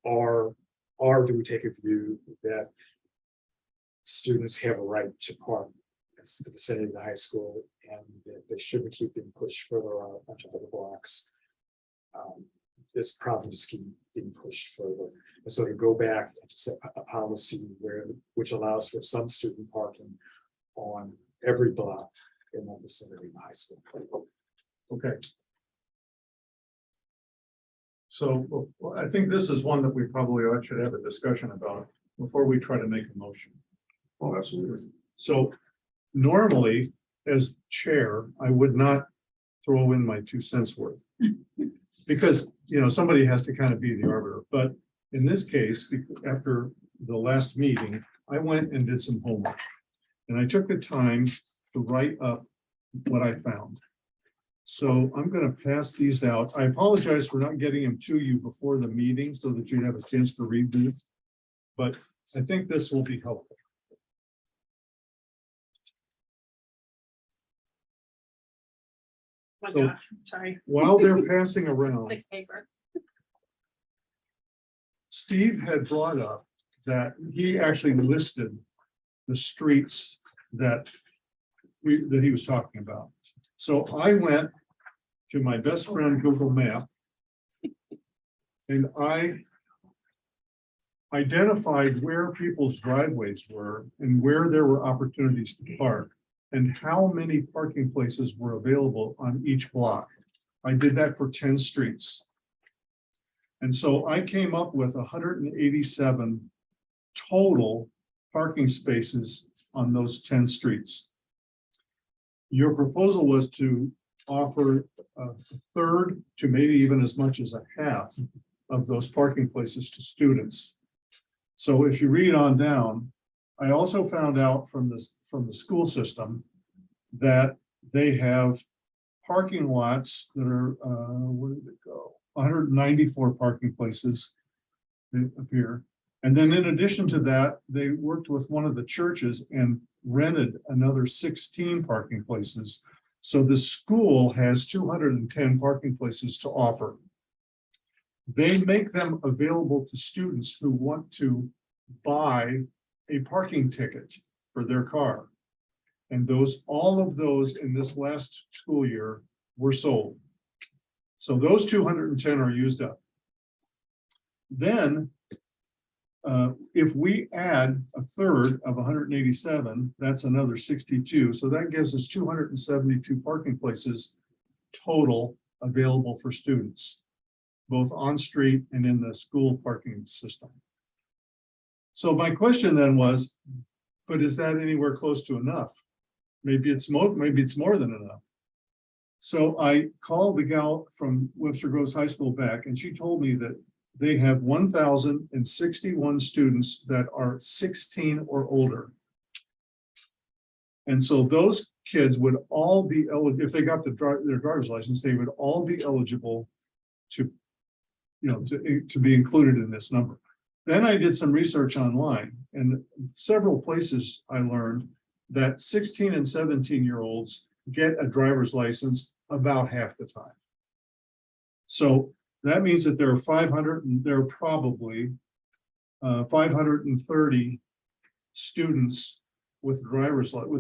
Or do we take a view that students have a right to park in the vicinity of the high school and that they shouldn't keep being pushed further out onto other blocks? This problem just keep being pushed further. And so to go back and to set a policy which allows for some student parking on every block in the vicinity of the high school. Okay. So well, I think this is one that we probably should have a discussion about. before we try to make a motion. Oh, absolutely. So normally, as chair, I would not throw in my 2 cents worth. Because, you know, somebody has to kind of be the arbiter, but in this case, after the last meeting, I went and did some homework. And I took the time to write up what I found. So I'm gonna pass these out. I apologize for not getting them to you before the meeting so that you'd have a chance to read these. But I think this will be helpful. My So- gosh, sorry. While they're passing around, Big paper. Steve had brought up that he actually listed the streets that he was talking about. So I went to my best friend Google Map. And I identified where people's driveways were and where there were opportunities to park and how many parking places were available on each block. I did that for 10 streets. And so I came up with 187 total parking spaces on those 10 streets. Your proposal was to offer a third to maybe even as much as a half of those parking places to students. So if you read on down, I also found out from the school system that they have parking lots that are, where did it go? 194 parking places appear. And then in addition to that, they worked with one of the churches and rented another 16 parking places. So the school has 210 parking places to offer. They make them available to students who want to buy a parking ticket for their car. And all of those in this last school year were sold. So those 210 are used up. Then, if we add a third of 187, that's another 62. So that gives us 272 parking places total available for students, both on street and in the school parking system. So my question then was, but is that anywhere close to enough? Maybe it's more than enough. So I called the gal from Webster Groves High School back, and she told me that they have 1,061 students that are 16 or older. And so those kids would all be eligible, if they got their driver's license, they would all be eligible to, to be included in this number. Then I did some research online, and several places I learned that 16 and 17-year-olds get a driver's license about half the time. So that means that there are probably 530 students with a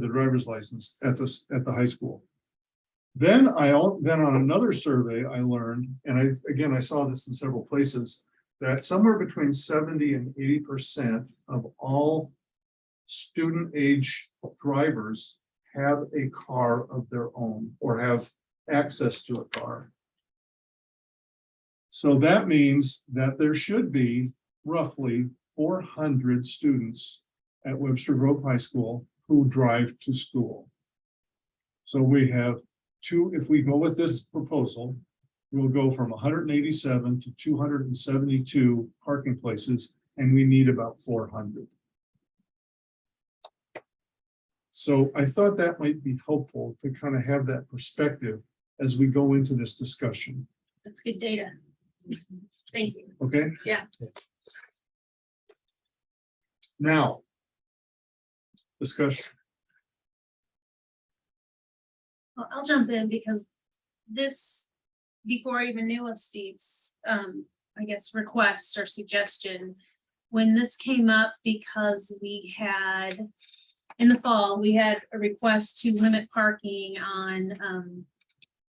driver's license at the high school. Then on another survey I learned, and I saw this in several places, that somewhere between 70 and 80% of all student age drivers have a car of their own or have access to a car. So that means that there should be roughly 400 students at Webster Grove High School who drive to school. So we have if we go with this proposal, we'll go from 187 to 272 parking places, and we need about 400. So I thought that might be helpful to kind of have that perspective as we go into this discussion. That's good data. Thank you. Okay? Yeah. Now, discussion. Well, I'll jump in because this, before I even knew of Steve's, I guess, request or suggestion, when this came up, because we had, in the fall, we had a request to limit parking on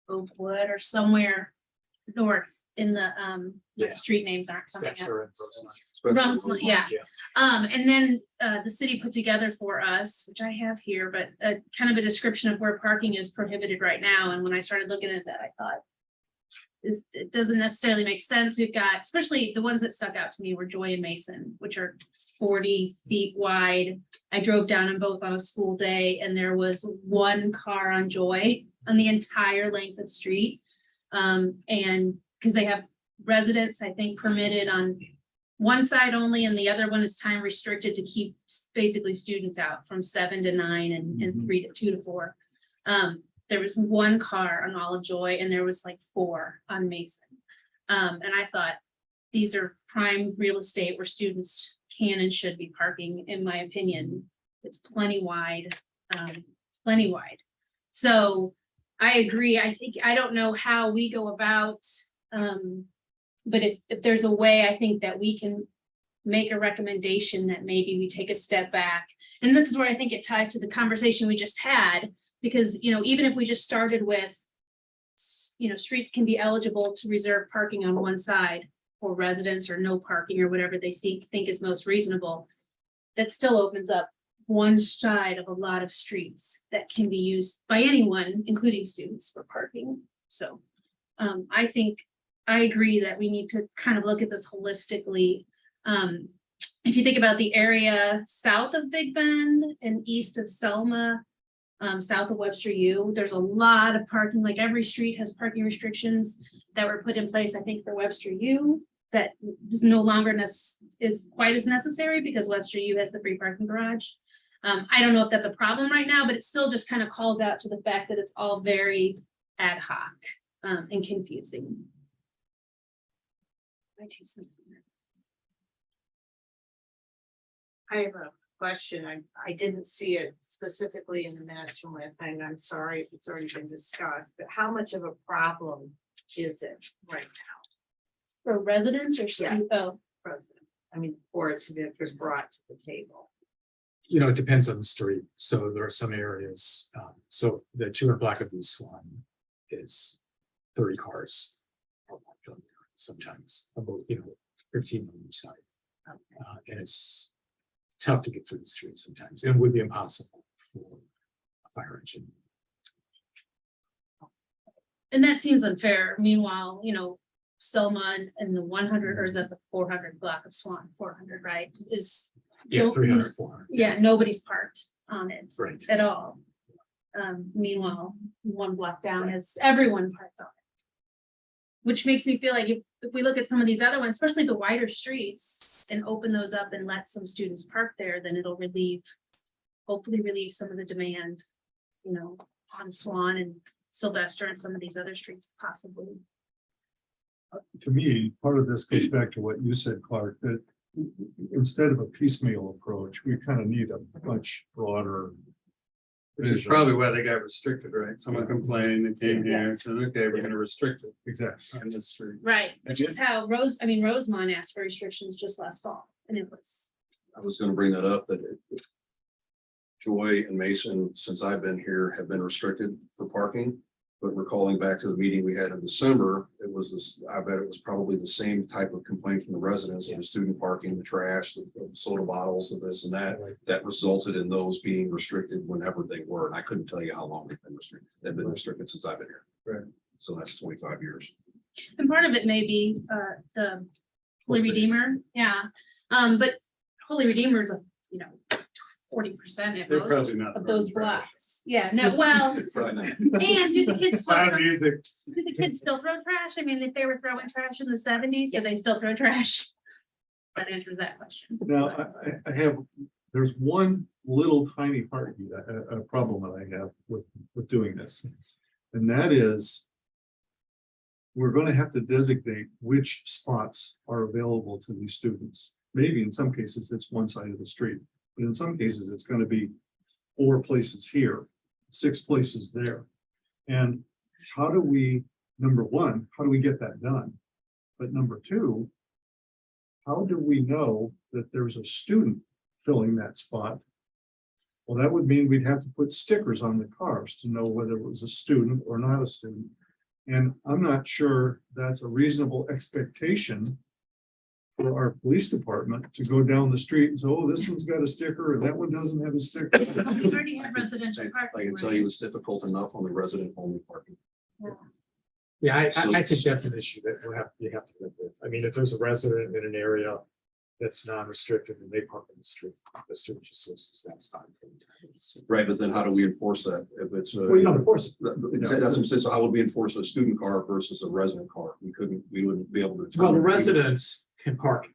Oakwood or somewhere north in the, Yeah. street names aren't coming up. Spencer and Rosemont. Rosemont, yeah. Yeah. And then the city put together for us, which I have here, but kind of a description of where parking is prohibited right now. And when I started looking at that, I thought, it doesn't necessarily make sense. We've got, especially the ones that stuck out to me were Joy and Mason, which are 40 feet wide. I drove down them both on a school day and there was one car on Joy on the entire length of street. And because they have residents, I think, permitted on one side only, and the other one is time restricted to keep basically students out from 7 to 9 and 3 to 2 to 4. There was one car on Olive Joy and there was like 4 on Mason. And I thought, these are prime real estate where students can and should be parking, in my opinion. It's plenty wide, plenty wide. So I agree. I don't know how we go about, but if there's a way, I think that we can make a recommendation that maybe we take a step back. And this is where I think it ties to the conversation we just had, because, even if we just started with, streets can be eligible to reserve parking on one side for residents or no parking or whatever they think is most reasonable. That still opens up one side of a lot of streets that can be used by anyone, including students, for parking. So I think I agree that we need to kind of look at this holistically. If you think about the area south of Big Bend and east of Selma, south of Webster U, there's a lot of parking, like every street has parking restrictions that were put in place, I think, for Webster U, that is no longer is quite as necessary because Webster U has the free parking garage. I don't know if that's a problem right now, but it still just kind of calls out to the fact that it's all very ad hoc and confusing. I have a question. I didn't see it specifically in the minutes from last time. I'm sorry if it's already been discussed, but how much of a problem is it right now? For residents or Yeah. students? Oh, President, I mean, for it to be brought to the table. It depends on the street. So there are some areas, so the 200 block of East Swan is 30 cars. Sometimes about, 15 on each side. And it's tough to get through the street sometimes. It would be impossible for a fire engine. and that seems unfair. Meanwhile, Selma and the 100, or is that the 400 block of Swan, 400, right? Yeah, 300, 400. Yeah, nobody's parked on it Right. at all. Meanwhile, one block down has everyone parked on it. Which makes me feel like if we look at some of these other ones, especially the wider streets, and open those up and let some students park there, then it'll hopefully relieve some of the demand, on Swan and Sylvester and some of these other streets possibly. To me, part of this goes back to what you said, Clark, that instead of a piecemeal approach, we kind of need a much broader. Which is vision. probably why they got restricted, right? Someone complained, they came here and said, okay, we're gonna restrict it Exactly. on this street. Right, which is how Rosemont asked for restrictions just last fall, and it was. I was gonna bring that up, that Joy and Mason, since I've been here, have been restricted for parking. But recalling back to the meeting we had in December, it was this, I bet it was probably the same type of complaint from the residents of the student parking, the trash, the soda bottles, and this and that. That resulted in those being restricted whenever they were. And I couldn't tell you how long they've been restricted. They've been restricted since I've been here. Right. So that's 25 years. And part of it may be the Holy Redeemer, yeah. But Holy Redeemer is 40% at They're most probably not. of those throwing trash. blocks. Yeah, no, well, Probably not. and do the kids still Loud throw, music. do the kids still throw trash? I mean, if they were throwing trash in the 70s, do they still throw trash? That answers that question. Now, I have, there's one little tiny part, a problem that I have with doing this. And that is, we're going to have to designate which spots are available to these students. Maybe in some cases, it's one side of the street, but in some cases, it's going to be 4 places here, 6 places there. And how do we, number one, how do we get that done? But number two, how do we know that there's a student filling that spot? Well, that would mean we'd have to put stickers on the cars to know whether it was a student or not a student. And I'm not sure that's a reasonable expectation for our police department to go down the street and say, oh, this one's got a sticker and that one doesn't have a sticker. We already have residential I parking. can tell you it's difficult enough on the resident only parking. Yeah, So- I think that's an issue that you have to live with. I mean, if there's a resident in an area that's non-restricted and they park in the street, the student just says that's not. Right, but then how do we enforce that if it's? Well, you don't enforce it. That's what I'm saying. So how would we enforce a student car versus a resident car? We wouldn't be able to. Well, the determine residents can park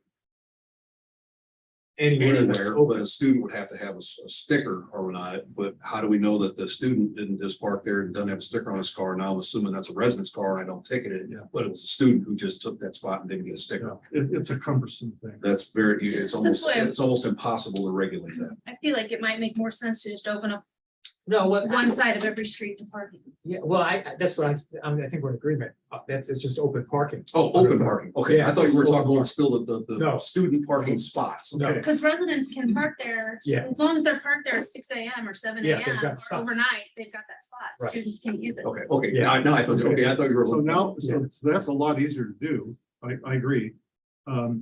anywhere that's Anywhere, but open. a student would have to have a sticker or not, but how do we know that the student didn't just park there and doesn't have a sticker on his car? Now I'm assuming that's a resident's car and I don't ticket it, but it was a student who just took that spot and didn't get a sticker. It's a cumbersome thing. That's very, why- it's almost impossible to regulate that. I feel like it might make more sense to just open up No, what, one side of every street to parking. yeah, well, that's what I think we're in agreement. It's just open parking. Oh, open parking. Okay, Yeah, I thought you were just talking open about still the No. student parking spots. No. Okay. Because residents can park there. Yeah. As long as they're parked there at 6 AM or 7 Yeah, they've AM got or the spot. overnight, they've got that spot. Right. Students can use it. Okay, Yeah. now I thought, I thought you were. So now, so that's a lot easier to do. I agree.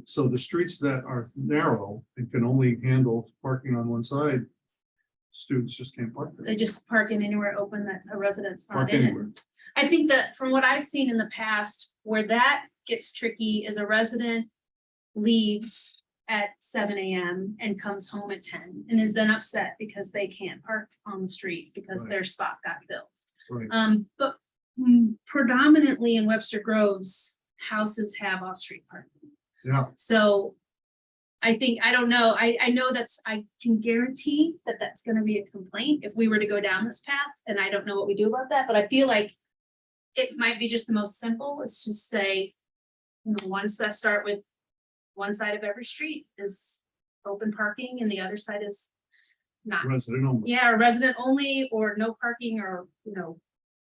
So the streets that are narrow and can only handle parking on one side, students just can't park there. They just park in anywhere open that's a resident's not Park in. anywhere. I think that from what I've seen in the past, where that gets tricky is a resident leaves at 7 AM and comes home at 10 and is then upset because they can't park on the street because Right. their spot got filled. Right. But predominantly in Webster Groves, houses have off-street parking. Yeah. So I think, I don't know, I know I can guarantee that that's gonna be a complaint if we were to go down this path, and I don't know what we do about that, but I feel like it might be just the most simple, is to say, once I start with one side of every street is open parking and the other side is not. Resident only. Yeah, or resident only, or no parking, or,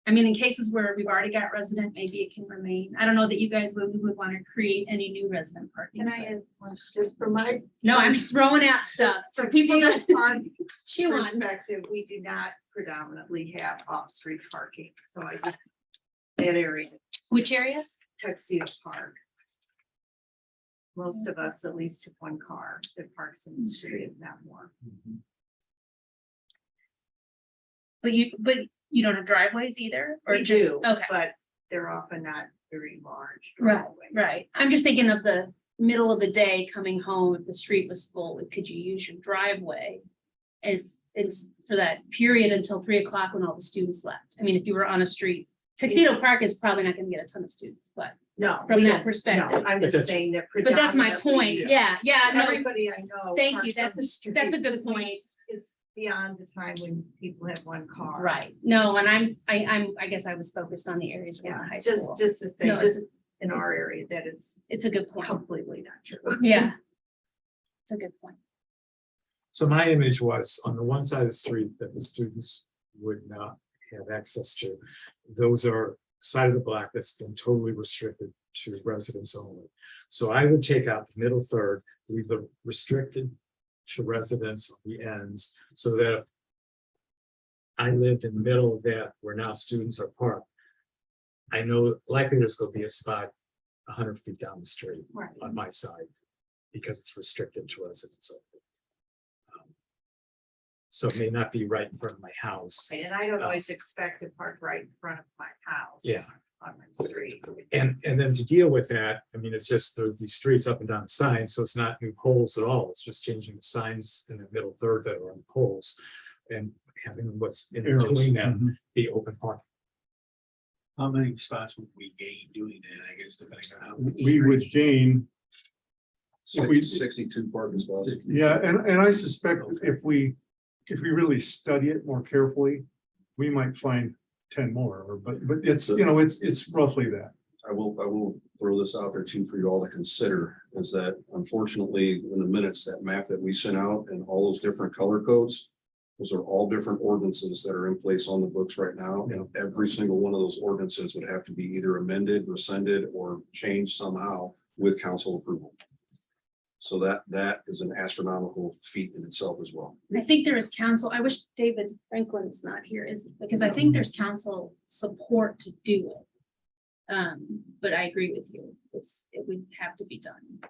I mean, in cases where we've already got resident, maybe it can remain. I don't know that you guys would want to create any new resident parking. Can I, add one, just for my No, I'm just throwing out stuff for people to on chew on. perspective, we do not predominantly have off-street parking, so I think that area, Which area? Tuxedo Park. Most of us at least have one car that parks in the street, not more. But you don't have driveways either, or We just, do, okay, but they're often not very large. right, driveways. right. I'm just thinking of the middle of the day coming home, if the street was full, could you use your driveway? And it's for that period until 3 o'clock when all the students left. I mean, if you were on a street, Tuxedo Park is probably not gonna get a ton of students, but No. from we that don't. perspective. No, I'm But just that's- saying that. But that's my point. predominantly Yeah, no, Everybody I know. thank you. parks on the That's street. a good point. It's beyond the time when people have one car. Right. No, and I guess I was focused on the areas around Yeah, the high just, school. just to say, No, it's- just in our area, that it's It's a good point. completely not true. Yeah. It's a good point. So my image was on the one side of the street that the students would not have access to. Those are side of the block that's been totally restricted to residents only. So I would take out the middle third, leave the restricted to residents on the ends, so that if I lived in the middle of that where now students are parked, I know likely there's gonna be a spot 100 feet down the street Right. on my side, because it's restricted to residents only. So it may not be right in front of my house. And I don't always expect to park right in front of my house. Yeah. On my street. And then to deal with that, I mean, it's just, there's these streets up and down the signs, so it's not new poles at all. It's just changing the signs in the middle third that are on poles. And having what's in Arrows. between them Mhm. be open parking. How many spots would we gain doing that, I guess, depending on how. We would gain, If we- 62 parking spots. yeah, and I suspect if we really study it more carefully, we might find 10 more, but it's, it's roughly that. I will throw this out there too for you all to consider, is that unfortunately, in the minutes, that map that we sent out and all those different color codes, those are all different ordinances that are in place on the books right now. And every single one of those ordinances would have to be either amended, rescinded, or changed somehow with council approval. So that is an astronomical feat in itself as well. I think there is council. I wish David Franklin's not here, because I think there's council support to do it. But I agree with you. It would have to be done.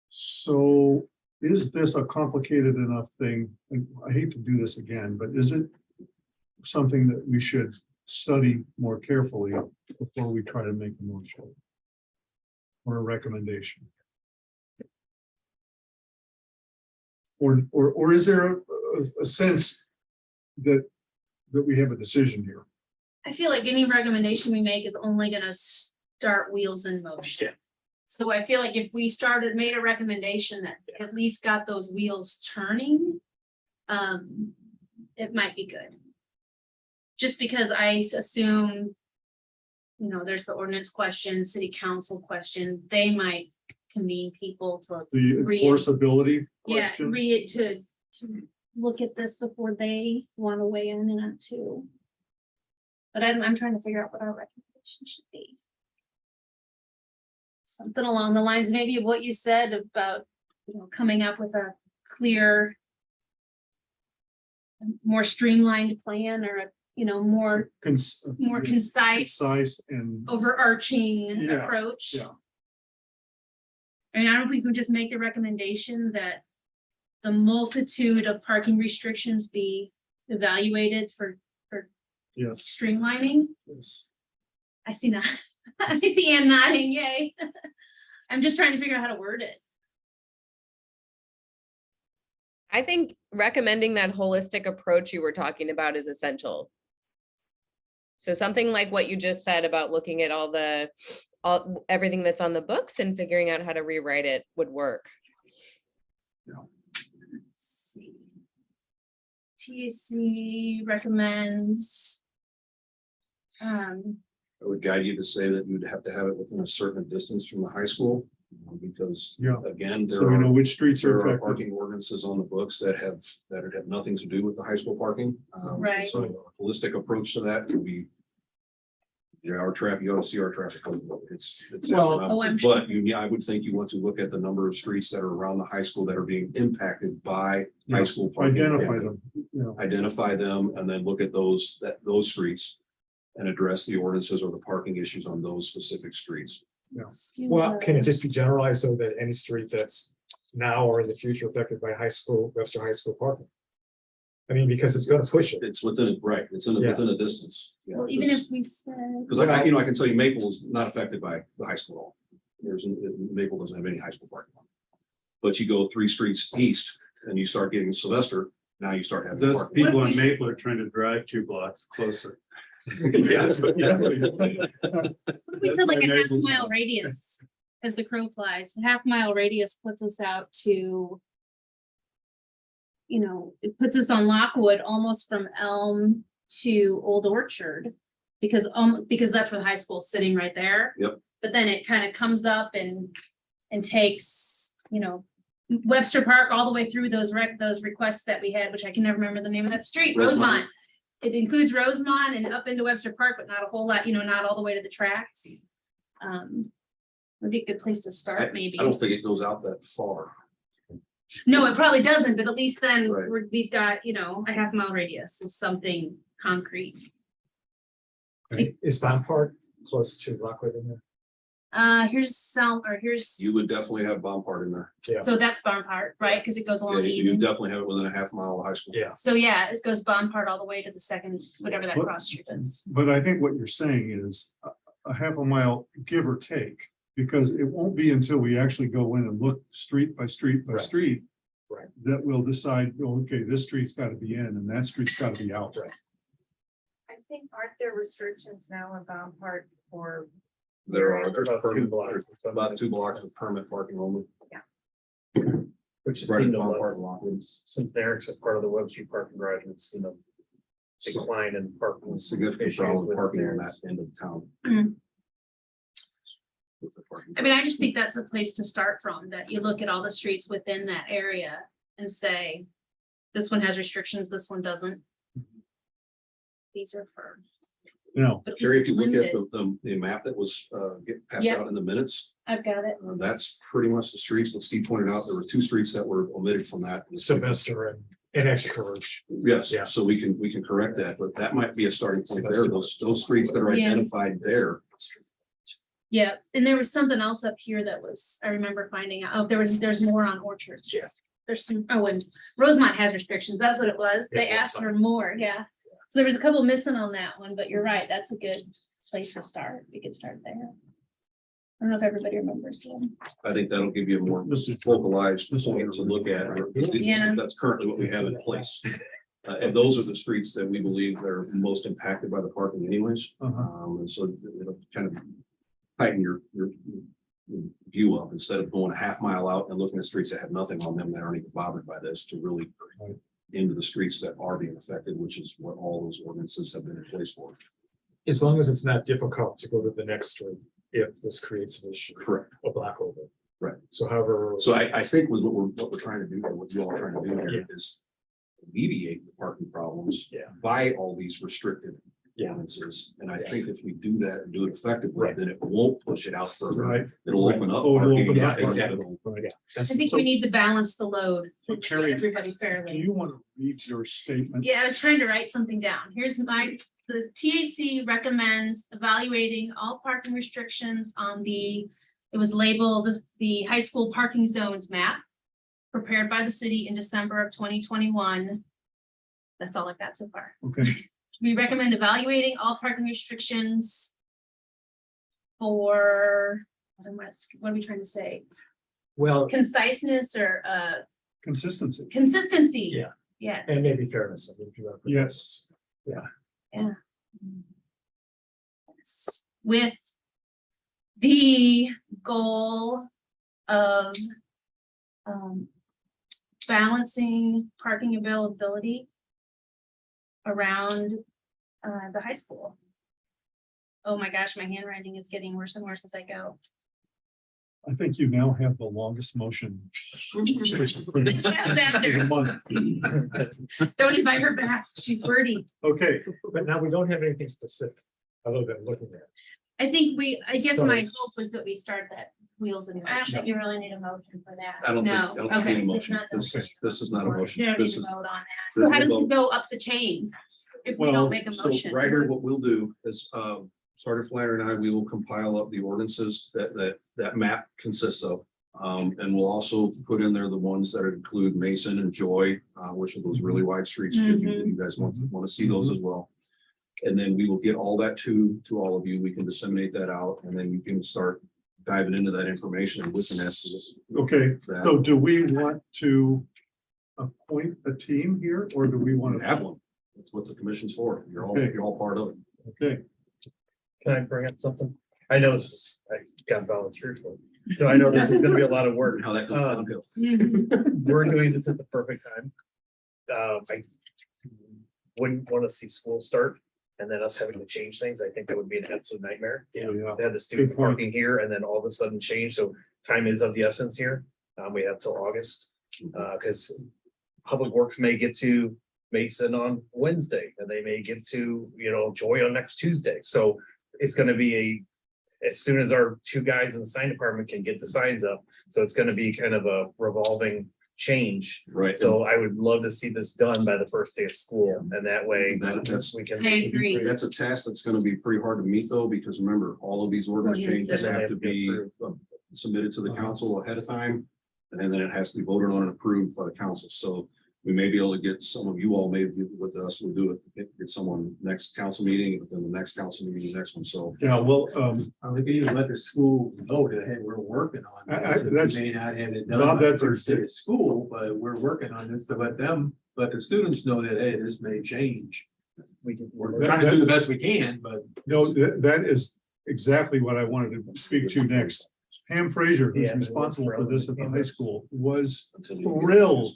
So is this a complicated enough thing? And I hate to do this again, but is it something that we should study more carefully before we try to make a motion or a recommendation. Or is there a sense that we have a decision here? I feel like any recommendation we make is only gonna start wheels in motion. So I feel like if we made a recommendation that at least got those wheels turning, it might be good. Just because I assume, there's the ordinance question, city council question, they might convene people to, The enforceability yeah, question? to look at this before they want to weigh in on it too. But I'm trying to figure out what our recommendation should be. Something along the lines maybe of what you said about, coming up with a clear, more streamlined plan or a, more concise, and, overarching Yeah, approach. yeah. I mean, I don't know if we could just make the recommendation that the multitude of parking restrictions be evaluated for yes, streamlining. yes. I see that. I see Ann nodding, yay. I'm just trying to figure out how to word it. I think recommending that holistic approach you were talking about is essential. So something like what you just said about looking at everything that's on the books and figuring out how to rewrite it would work. Let's see. TAC recommends. I would guide you to say that you'd have to have it within a certain distance from the high school. Because Yeah. again, So we know which streets are there are affected. parking ordinances on the books that have nothing to do with the high school parking. Right. So a holistic approach to that would be. Our traffic, you ought to see our traffic. It's. Well- Oh, I'm sure. But I would think you want to look at the number of streets that are around the high school that are being impacted by Yeah. high school parking. Identify them, Identify them and then look at those streets. And address the ordinances or the parking issues on those specific streets. Well, can it just be generalized so that any street that's now or in the future affected by Webster High School parking? I mean, because it's gonna push it. It's within, right, it's Yeah. within a distance. Yeah, Well, even if we said, because I can tell you Maple is not affected by the high school at all. Maple doesn't have any high school parking. But you go 3 streets east and you start getting Sylvester, now you start having. Those parking. people What if in we- Maple are trying to drive 2 blocks closer. Yeah, that's what- yeah. what if we said like a half-mile radius as the crow flies? Half-mile radius puts us out to, it puts us on Lockwood almost from Elm to Old Orchard. Because that's where the high school's sitting right there. Yep. But then it kind of comes up and takes, Webster Park all the way through those requests that we had, which I can never remember the name of that street, Rosemont. It includes Rosemont and up into Webster Park, but not a whole lot, not all the way to the tracks. Would be a good place to start, maybe. I don't think it goes out that far. No, it probably doesn't, but at least then Right. we've got, a half-mile radius is something concrete. Is Bond Park close to Lockwood in there? Here's You would definitely have Bompard in there. Yeah. so that's Barnhart, right? Because it goes Yeah, along you Eden. definitely have it within a half mile of high school. Yeah. So yeah, it goes Barnhart all the way to the second, whatever that But- cross street is. But I think what you're saying is a half a mile, give or take, because it won't be until we actually go in and look street by street by Right. street. Right. That we'll decide, okay, this street's got to be in and that street's got to be out. Right. I think, aren't there restrictions now about part for? There are, About there's 2 blocks. about 2 blocks of permit parking only. Which is Right seen in to Bompard us, Lockwood. since Eric's a part of the Webster parking garage, we've seen a decline in parking. Significant issues problem with parking on theirs. that end of town. Mhm. With the parking. I mean, I just think that's a place to start from, that you look at all the streets within that area and say, this one has restrictions, this one doesn't. These are for. No, but at least Jerry, if it's you look at limited. the map that was passed Yeah. out in the minutes, I've got it. that's pretty much the streets, but Steve pointed out there were 2 streets that were omitted from that. Sylvester and actually Courage. Yes, Yeah. so we can correct that, but that might be a starting point there, Sylvester. those streets that are Yeah. identified there. Yeah, and there was something else up here that was, I remember finding out, oh, there's more on Orchard. Yeah. There's some, and Rosemont has restrictions, that's what it was. They Yeah, asked for more, yeah. So there was a couple missing on that one, but you're right, that's a good place to start. We could start there. I don't know if everybody remembers them. I think that'll give you a more localized point to look at. Yeah. That's currently what we have in place. And those are the streets that we believe are most impacted by the parking anyways. And so it'll kind of tighten your view up instead of going a half mile out and looking at streets that have nothing on them that aren't even bothered by this, to really into the streets that are being affected, which is what all those ordinances have been in place for. As long as it's not difficult to go to the next street, if this creates an issue. Correct. A black hole. Right. So however. So I think with what we're trying to do, or what you all are trying to do here is alleviate the parking problems by all these restricted ordinances. And I think if we do that and do it effectively, then it won't push it out further. Right. It'll open up. Oh, it'll parking. open up. Exactly. I think we need to balance the load, to treat Carrie, everybody Do fairly. you want to read your statement? Yeah, I was trying to write something down. Here's the TAC recommends evaluating all parking restrictions on it was labeled the high school parking zones map prepared by the city in December of 2021. That's all I've got so far. Okay, We recommend evaluating all parking restrictions for, what are we trying to say? Well, Conciseness or consistency. consistency. Yeah. Yes. and maybe fairness. I mean, if you have- Yes. Yes. With the goal of balancing parking availability around the high school. Oh my gosh, my handwriting is getting worse and worse as I go. I think you now have the longest motion. Bender. Don't invite her back. She's wordy. Okay, But now we don't have anything specific other than looking at. I think I guess So- my hope was that we start that wheels in I don't motion. think you really need a motion for that. I don't think, No, I don't think any okay. motion. It's not This is not a motion. You don't need This to is. vote on that. So how does it go up the chain? If we Well, don't make a So motion? right here, what we'll do is, Sergeant Flannery and I, we will compile up the ordinances that map consists of. And we'll also put in there the ones that include Mason and Joy, which are those really wide streets. If you guys want to see those as well. And then we will get all that to all of you. We can disseminate that out, and then you can start diving into that information and looking at this. okay. So do we want to appoint a team here, or do we want to Have one. That's what the commission's for. You're Okay. all part of it. Okay, Can I bring up something? I know this is, I got volunteered for, it. So I know this is gonna be a lot of work. How that goes downhill. Mhm. We're doing this at the perfect time. I wouldn't want to see school start and then us having to change things. I think that would be an absolute nightmare. yeah, They had the students Good point. parking here and then all of a sudden change. So time is of the essence here. We have till August. Because Public Works may get to Mason on Wednesday and they may get to, Joy on next Tuesday. So it's gonna be as soon as our two guys in the sign department can get the signs up. So it's gonna be kind of a revolving change. Right. So I would love to see this done by the first day of school, and that way That's- we can. I agree. That's a task that's gonna be pretty hard to meet though, because remember, all of these ordinance changes have to be submitted to the council ahead of time. And then it has to be voted on and approved by the council. So we may be able to get some of you all maybe with us, we'll do it, get someone next council meeting, but then the next council meeting, the next one. So yeah, well, We can even let the school know that, hey, we're working on this. We that's- may not have it Bob, done by the that's first day of school, but we're working on this to let the students know that, hey, this may change. We're trying to do the best we can, but no, that is exactly what I wanted to speak to next. Pam Frazier, who's Yeah, responsible for this at the high school, was until you get- thrilled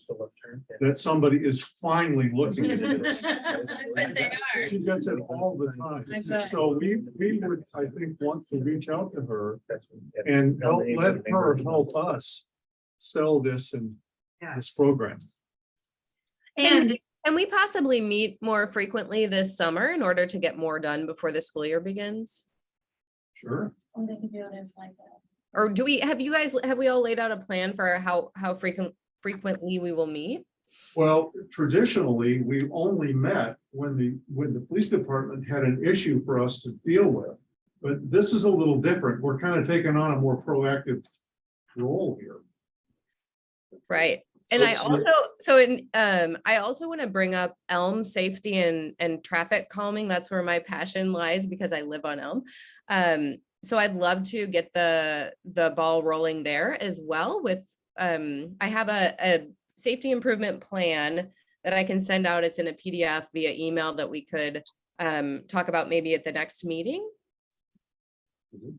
that somebody is finally looking at this. I bet they are. She gets it all the I time. bet. So we would, I think, want to reach out to her and let her help us sell this and this Yes. program. And Can we possibly meet more frequently this summer in order to get more done before the school year begins? Sure. Or they could do it as like that. Or have we all laid out a plan for how frequently we will meet? Well, traditionally, we only met when the police department had an issue for us to deal with. But this is a little different. We're kind of taking on a more proactive role here. Right. And I So- I also want to bring up Elm safety and traffic calming. That's where my passion lies because I live on Elm. So I'd love to get the ball rolling there as well with, I have a safety improvement plan that I can send out. It's in a PDF via email that we could talk about maybe at the next meeting.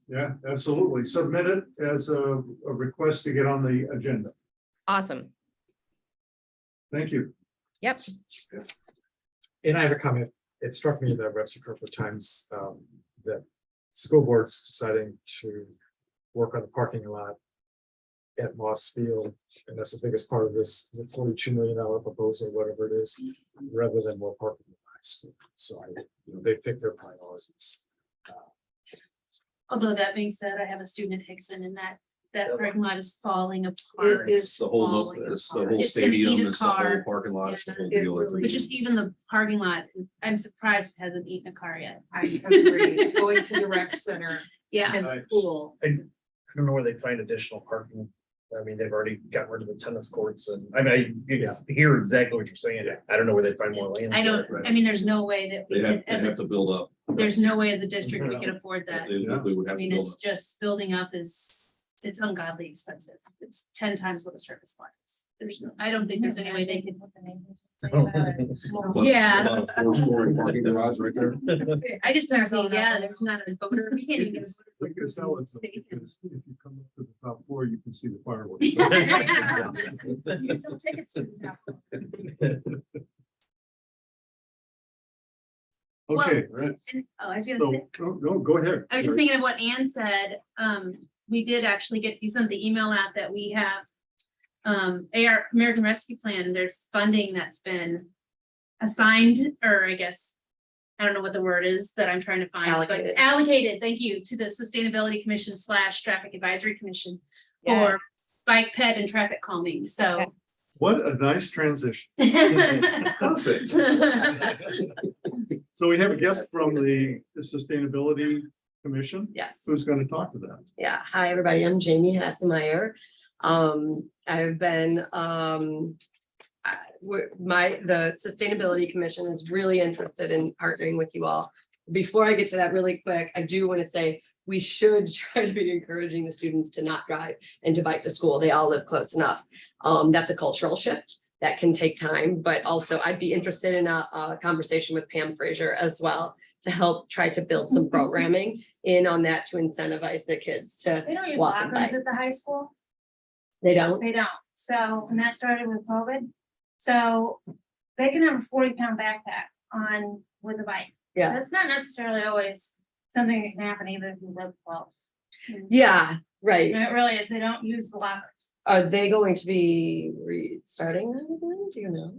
Yeah, absolutely. Submit it as a request to get on the agenda. Awesome. Thank you. Yep. And I have a comment. It struck me that Webster a couple of times that school boards deciding to work on the parking lot at Moss Field, and that's the biggest part of this, the $42 million proposal, whatever it is, rather than more parking in the high school. So they pick their priorities. Although that being said, I have a student at Hickson and that parking lot is falling apart. It's the whole, it's the whole It's gonna eat stadium, a it's the whole car. parking lot, it's the whole Yeah, deal. But just even the parking lot, I'm surprised it hasn't eaten a car yet. I agree, going to the rec center Yeah. and the pool. I don't know where they find additional parking. I mean, they've already got rid of the tennis courts and, I mean, I hear exactly what you're saying. I don't know where they find more land. I don't, I mean, there's no way that we could, as a, to build up. there's no way as a district we can afford that. They would I have to mean, build it's up. just building up it's ungodly expensive. It's 10 times what a surface lot is. There's no, I don't think there's any way they could. Yeah. About a 4-story parking garage right there. I just don't see, yeah, there's not a voter, we can't even get. We can tell it's- State. if you come up to the top floor, you can see the fireworks. Some tickets to that. Okay, And, oh, I was gonna so, say, no, go ahead. I was just thinking of what Ann said. We did actually you sent the email out that we have AR American Rescue Plan. There's funding that's been assigned, or I guess, I don't know what the word is that I'm trying to find, Allocated. but allocated, thank you, to the Sustainability Commission / Traffic Advisory Commission Yeah. for bike ped and traffic calming, so. What a nice transition. Perfect. So we have a guest from the Sustainability Commission. Yes. Who's going to talk to that? Yeah. Hi, everybody. I'm Jamie Hassemeyer. I've been, the Sustainability Commission is really interested in partnering with you all. Before I get to that really quick, I do want to say we should try to be encouraging the students to not drive and to bike to school. They all live close enough. That's a cultural shift that can take time, but also I'd be interested in a conversation with Pam Fraser as well to help try to build some programming in on that to incentivize the kids to They don't use walk and lockers bike. at the high school. They don't. They don't. So, and that started with COVID. So they can have a 40-pound backpack on with a bike. Yeah. That's not necessarily always something that can happen even if you live close. Yeah, right. And it really is. They don't use the lockers. Are they going to be restarting that again? Do you know?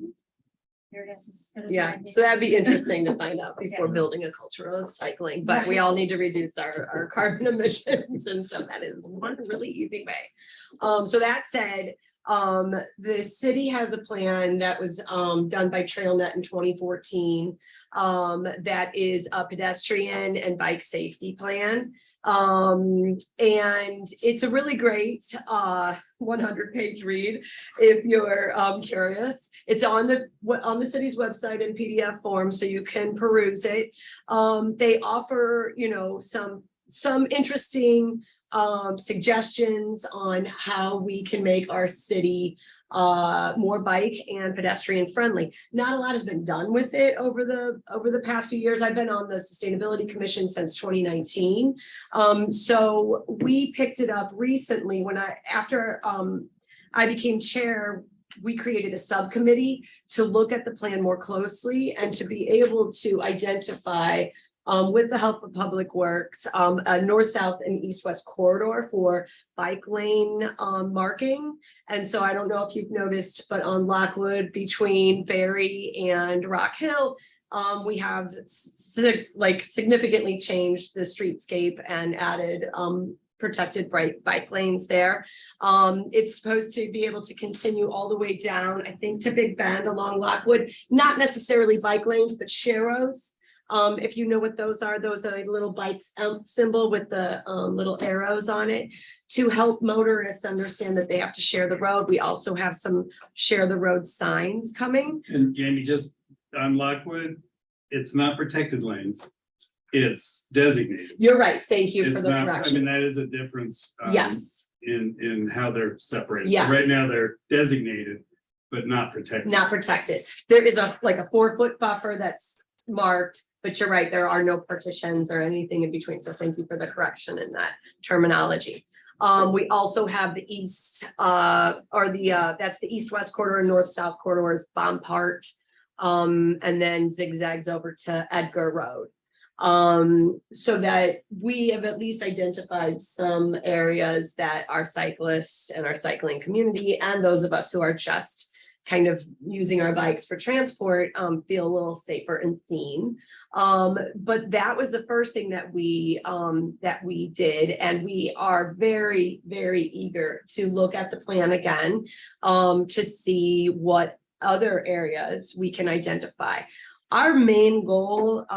Your guess is as good as Yeah, mine. so that'd be interesting to find out before Yeah. building a culture of cycling, but we all need to reduce our carbon emissions, and so that is one really easy way. So that said, the city has a plan that was done by TrailNet in 2014. That is a pedestrian and bike safety plan. And it's a really great 100-page read if you're curious. It's on the city's website in PDF form, so you can peruse it. They offer, some interesting suggestions on how we can make our city more bike and pedestrian friendly. Not a lot has been done with it over the past few years. I've been on the Sustainability Commission since 2019. So we picked it up recently after I became chair. We created a subcommittee to look at the plan more closely and to be able to identify with the help of Public Works, a north, south and east, west corridor for bike lane marking. And so I don't know if you've noticed, but on Lockwood between Berry and Rock Hill, we have significantly changed the streetscape and added protected bike lanes there. It's supposed to be able to continue all the way down, I think, to Big Bend along Lockwood, not necessarily bike lanes, but sharrows. If you know what those are a little bike symbol with the little arrows on it to help motorists understand that they have to share the road. We also have some share the road signs coming. And Jamie, just on Lockwood, it's not protected lanes. It's designated. You're right. Thank you for It's the not, I mean, correction. that is a difference. Yes, In how they're separated. So Yes. right now, they're designated, but not protected. not protected. There is like a 4-foot buffer that's marked, but you're right, there are no partitions or anything in between. So thank you for the correction in that terminology. We also have the east, that's the east-west corridor and north-south corridors, Bompart. And then zigzags over to Edgar Road. So that we have at least identified some areas that our cyclists and our cycling community and those of us who are just kind of using our bikes for transport, feel a little safer and seen. But that was the first thing that we did, and we are very, very eager to look at the plan again, to see what other areas we can identify. Our main goal,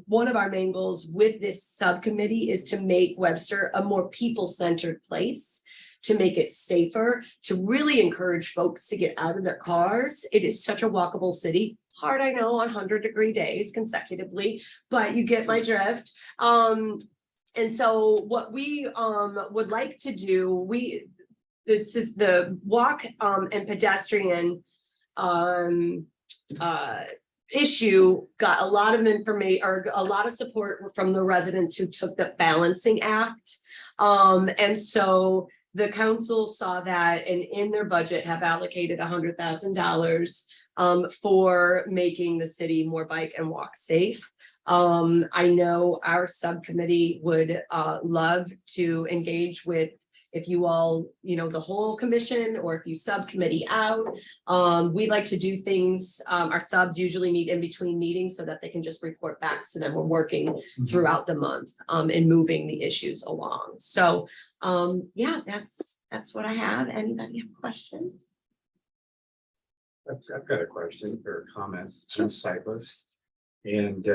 one of our main goals with this subcommittee is to make Webster a more people-centered place, to make it safer, to really encourage folks to get out of their cars. It is such a walkable city. Hard, I know, on 100-degree days consecutively, but you get my drift. And so what we would like to do, this is the walk and pedestrian issue got a lot of information or a lot of support from the residents who took the balancing act. And so the council saw that and in their budget have allocated $100,000 for making the city more bike and walk safe. I know our subcommittee would love to engage with, if you all, the whole commission, or if you subcommittee out. We like to do things, our subs usually meet in between meetings so that they can just report back. So then we're working throughout the month and moving the issues along. So yeah, that's what I have. Anybody have questions? I've got a question or a comment. I'm a cyclist, and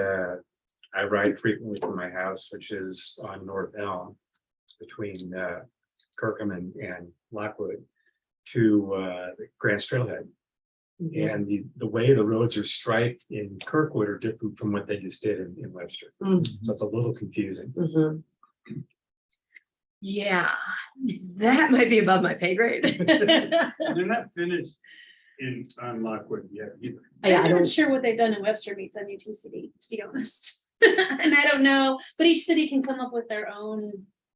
I ride frequently from my house, which is on North Elm between Kirkham and Lockwood to the Grand Trailhead. And the way the roads are striped in Kirkwood are different from what they just did in Webster. So it's a little confusing. Yeah, that might be above my pay grade. They're not finished on Lockwood yet either. Yeah, I I'm don't, not sure what they've done in Webster meets MUTCD, to be honest. And I don't know, but each city can come up with their own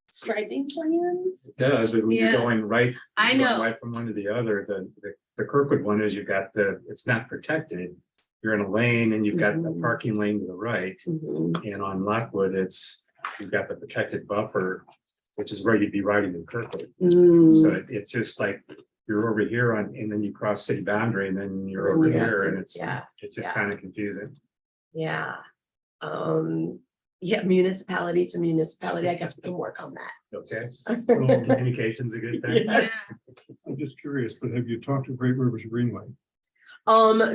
striping plans. It does, but when you're Yeah. going right, I going know. right from one to the other, the Kirkwood one is you've got it's not protected. You're in a lane and you've got the parking lane to the right. And on Lockwood, you've got the protected buffer, which is where you'd be riding in Kirkwood. So it's just like you're over here and then you cross city boundary and then you're over here, and it's just kind of confusing. Yeah. Yeah, municipality to municipality. I guess we can work on that. Okay. Well, communication's a good thing. Yeah. I'm just curious, but have you talked to Great Rivers Greenway?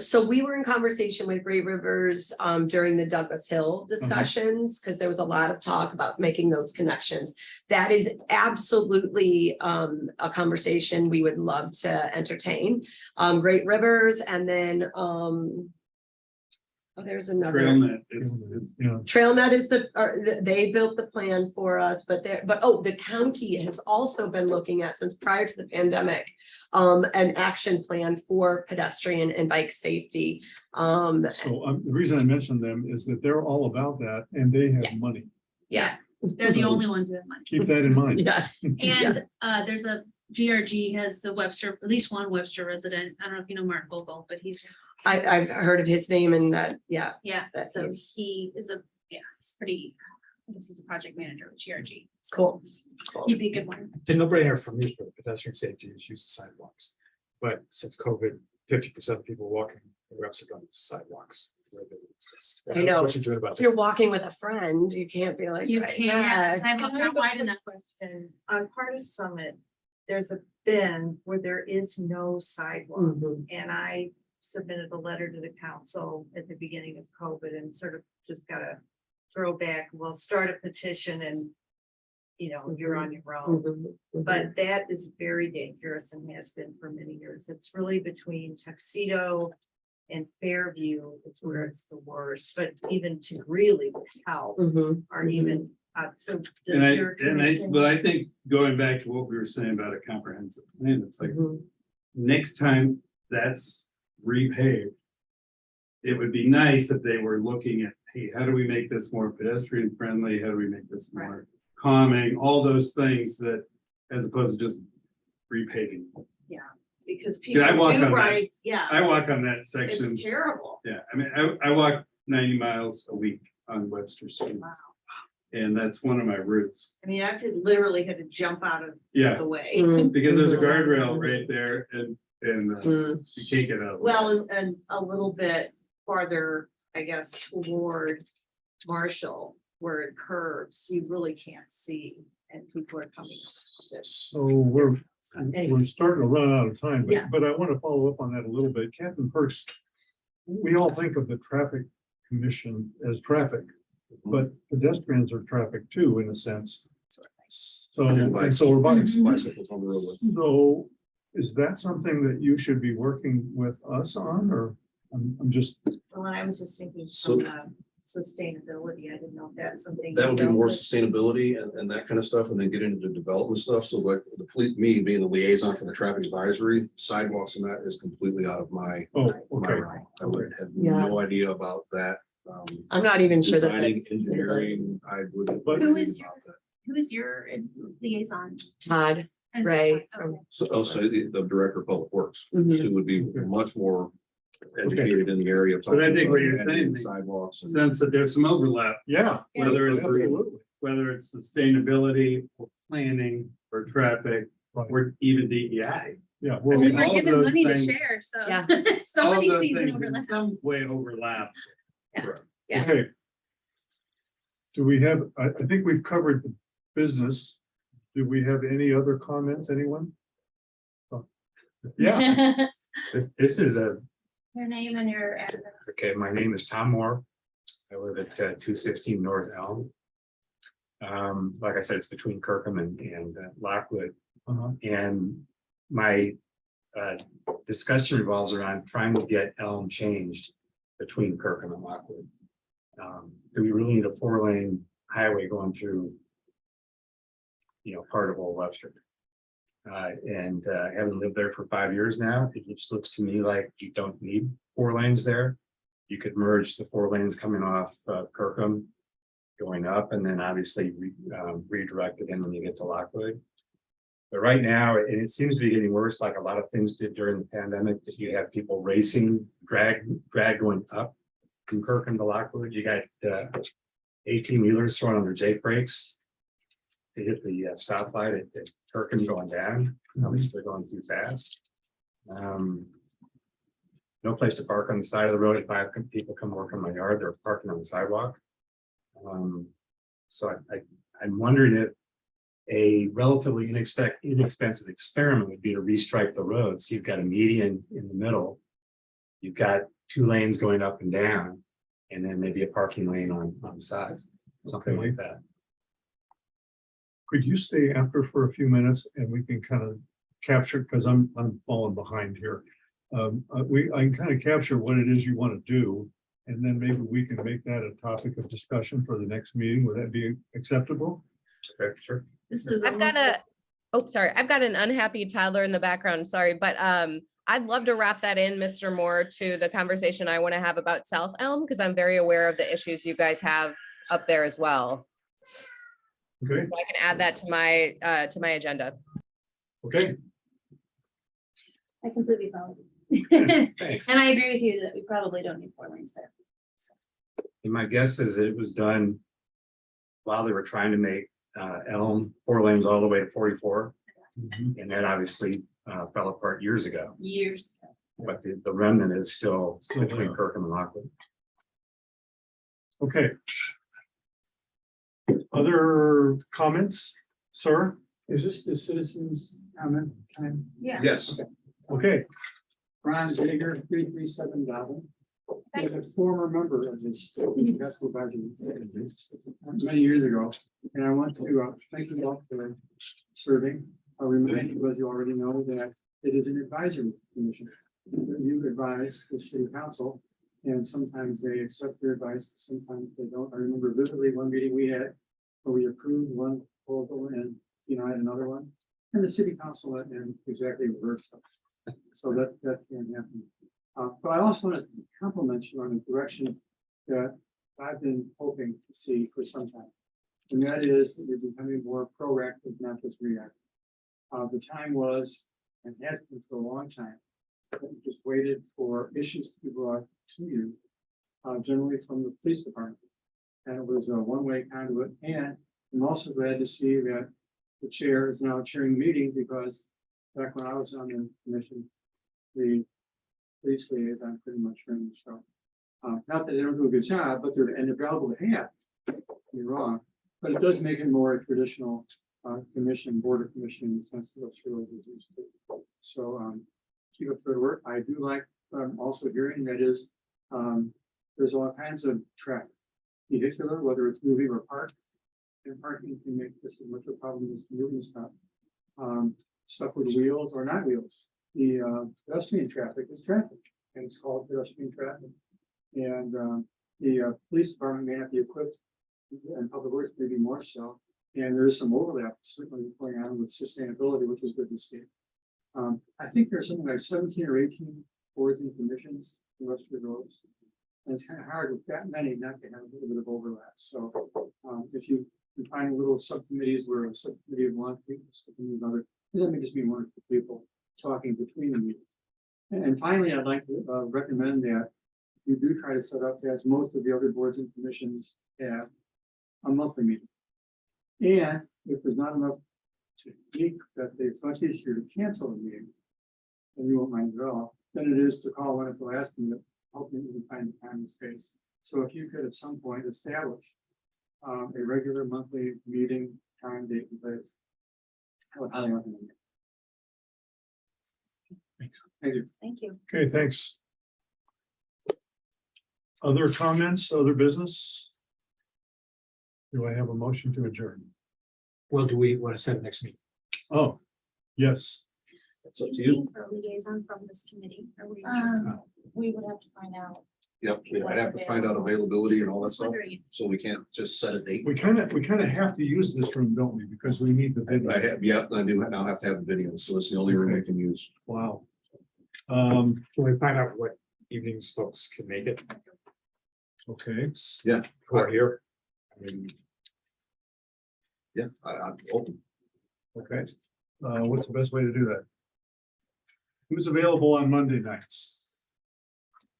So we were in conversation with Great Rivers during the Douglas Hill discussions, because there was a lot of talk about making those connections. That is absolutely a conversation we would love to entertain. Great Rivers, and then there's another. TrailNet TrailNet is they built the plan for us, but the county has also been looking at, since prior to the pandemic, an action plan for pedestrian and bike safety. So the reason I mentioned them is that they're all about that and they have Yes. money. Yeah. They're the only ones who have money. Keep that in mind. Yeah. And there's a GRG has a Webster, at least one Webster resident. I don't know if you know Mark Vogel, but he's I've heard of his name and yeah. That so is- he is he's pretty, this is a project manager with GRG. So Cool. he'd be a good one. The no-brainer for me for pedestrian safety is use the sidewalks. But since COVID, 50% of people walking in Webster don't use sidewalks. I know. What you doing about If that? you're walking with a friend, you can't be like. You right can't, back. sidewalks aren't wide enough. Question, on part of Summit, there's a bin where there is no sidewalk. And I submitted a letter to the council at the beginning of COVID and sort of just got a throwback. We'll start a petition and you know, you're on your own. Mhm. But that is very dangerous and has been for many years. It's really between Tuxedo and Fairview. It's where it's the worst, but even to really help Mhm. or even, so. does And your I, commission- but I think going back to what we were saying about a comprehensive plan, it's like, Mhm. next time that's repaved. It would be nice if they were looking at, hey, how do we make this more pedestrian friendly? How do we make this more calming? All those things that, as opposed to just repaving. Because people I walk on do that. ride, yeah, I walk on that section. it's terrible. Yeah, I mean, I walk 90 miles a week on Webster Street. Wow. And that's one of my routes. I mean, I've literally had to jump out of Yeah, the way. Mhm. because there's a Mhm. guardrail right there and Mm. you can't get out. Well, and a little bit farther, I guess, toward Marshall, where it curves, you really can't see, and people are coming. So we're starting to run out of time, Yeah. but I want to follow up on that a little bit. Captain Perks, we all think of the traffic commission as traffic, but pedestrians are traffic too, in a sense. So, and so are bikes. Bicycles on the roadway. So is that something that you should be working with us on, or I'm just, Well, I was just thinking So- from sustainability, I didn't know if that's something. That would be you more know, sustainability and that kind of stuff, and then get into development stuff. So like the police, me being the liaison for the traffic advisory, sidewalks and that is completely out of my oh, my okay. realm. I would have Yeah. no idea about that. I'm not even sure that Designing, that's engineering, I wouldn't. But- Who is Who is your liaison? Todd, Is it Ray. Todd? Okay. So I'll say the director of public works, Mhm. who would be much more educated in the area. of But I think what you're talking about saying- Sidewalks. and- Sense that there's some overlap, Yeah. whether it's, Absolutely. whether it's sustainability or planning or traffic Right. or even DEI. Yeah. Well, we're- we were all of given those money to things- share, so. Yeah. Some All of of these those things things can in overlap. some way overlap. Yeah. Okay. Do we have, I think we've covered the business. Do we have any other comments, anyone? Oh, Yeah, This is a, Your name and your address. okay, my name is Tom Moore. I live at 216 North Elm. Like I said, it's between Kirkham and Lockwood. Uh-huh. And my discussion revolves around trying to get Elm changed between Kirkham and Lockwood. Do we really need a 4-lane highway going through, part of Old Webster? Having lived there for 5 years now, it just looks to me like you don't need 4 lanes there. You could merge the 4 lanes coming off Kirkham, going up, and then obviously redirect again when you get to Lockwood. But right now, and it seems to be getting worse, like a lot of things did during the pandemic, that you have people racing, drag going up from Kirkham to Lockwood. You got 18-wheelers throwing on their Jake brakes. They hit the stoplight at Kirkham going down, obviously they're going too fast. No place to park on the side of the road. If I have people come work on my yard, they're parking on the sidewalk. So I'm wondering if a relatively inexpensive experiment would be to restripe the road. So you've got a median in the middle. You've got 2 lanes going up and down, and then maybe a parking lane on the sides, something like that. could you stay after for a few minutes and we can kind of capture, because I'm falling behind here. I can kind of capture what it is you want to do, and then maybe we can make that a topic of discussion for the next meeting. Would that be acceptable? Okay, sure. This is I've got I've got an unhappy toddler in the background, sorry, but I'd love to wrap that in, Mr. Moore, to the conversation I want to have about South Elm, because I'm very aware of the issues you guys have up there as well. Okay, So I can add that to my agenda. okay. I completely follow you. Thanks. And I agree with you that we probably don't need 4 lanes there. And my guess is it was done while they were trying to make Elm 4 lanes all the way to 44. Mhm. And that obviously fell apart years ago, Years. but the remnant is still Still between there. Kirkham and Lockwood. Okay. Other comments, sir? Is this the citizens comment time? Yeah. Yes, Okay, Ron Zager, 337 Goblin. as a former member of this municipal advisory many years ago, and I want to thank you all for serving. I'll remind you, as you already know, that it is an advisory commission. You advise the city council, and sometimes they accept your advice, sometimes they don't. I remember vividly one meeting we had where we approved one proposal and denied another one, and the city council went in exactly reverse. So that can happen. But I also want to compliment you on the direction that I've been hoping to see for some time. And that is that you're becoming more proactive, not just reactive. The time was, and has been for a long time, that you just waited for issues to be brought to you, generally from the police department. And it was a one-way conduit. And I'm also glad to see that the chair is now chairing the meeting, because back when I was on the commission, the police liaison pretty much ran the show. Not that they don't do a good job, but they're available to have. You're wrong, but it does make it more a traditional commission, board of commission, in the sense that it's really used to. So keep up good work. I do like what I'm also hearing, that is there's all kinds of traffic, vehicular, whether it's moving or parked. And parking can make this as much a problem as moving stuff. Stuff with wheels or not wheels. The pedestrian traffic is traffic, and it's called pedestrian traffic. And the police department may not be equipped, and public works maybe more so. And there's some overlap certainly going on with sustainability, which is good to see. I think there's something like 17 or 18 boards and commissions in Webster roads. And it's kind of hard with that many not to have a little bit of overlap. So if you can find little subcommittees where a subcommittee of one people, subcommittee of another, let me just be one or two people talking between the meetings. And finally, I'd like to recommend that you do try to set up, as most of the other boards and commissions have, a monthly meeting. And if there's not enough to speak, that it's much easier to cancel a meeting, and you won't mind at all, than it is to call one at the last minute, hoping you can find the time and space. So if you could at some point establish a regular monthly meeting, time, date, and place, I would highly recommend it. Thanks. Thank you. Thank you. Okay, thanks. Other comments, other business? Do I have a motion to adjourn? Well, do we want to set the next meeting? Oh, yes. That's up to you. For liaison from this committee, or we We would have to find out. Yep, I'd have to find out availability and all that was stuff, wondering, so we can't just set a date. We kind of have to use this room, don't we? Because we need the video. I have, yep, I do now have to have the video, so it's the only room I can use. Wow. Can we find out what evenings folks can make it? Okay. Yeah. Who are here? I mean, Yeah, I'm open. Okay. What's the best way to do that? Who's available on Monday nights?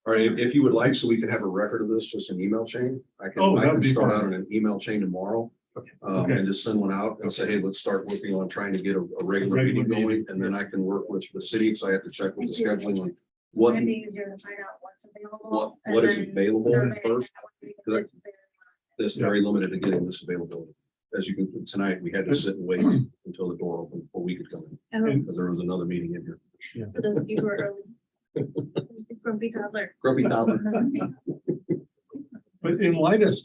All right, if you would like, so we can have a record of this, just an email chain, I Oh, can that'd be start fine. out on an email chain tomorrow. Okay. And just send one out and say, hey, let's start working on trying to get a regular meeting going, and then I can work with the city, because I have to check with the scheduling on what, It'd be easier to find out what's available. what is and then available survey first. that would be Because good to verify. That's very limited to getting this availability. As you can, tonight, we had to sit and wait until the door opened before we could come in, oh, because there was another meeting in here. for those of you who are early. There's the grumpy toddler. Grumpy toddler. But in light of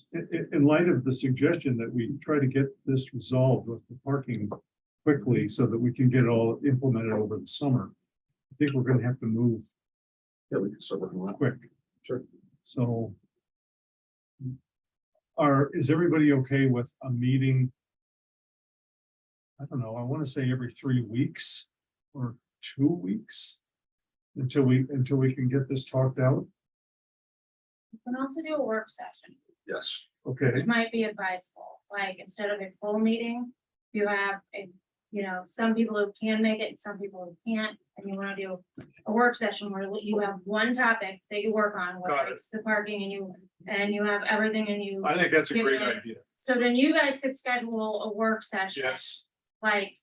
the suggestion that we try to get this resolved with the parking quickly so that we can get it all implemented over the summer, I think we're gonna have to move Yeah, we can start working on that. quick. Sure. So is everybody okay with a meeting? I don't know, I want to say every 3 weeks or 2 weeks until we can get this talked out. You can also do a work session, Yes. Okay, which might be advisable, like instead of a full meeting, you have some people who can make it, and some people who can't, and you want to do a work session where you have one topic that you work on, Got whether it. it's the parking and you have everything and you. I think that's a great Yeah. idea. So then you guys could schedule a work session. Yes. Like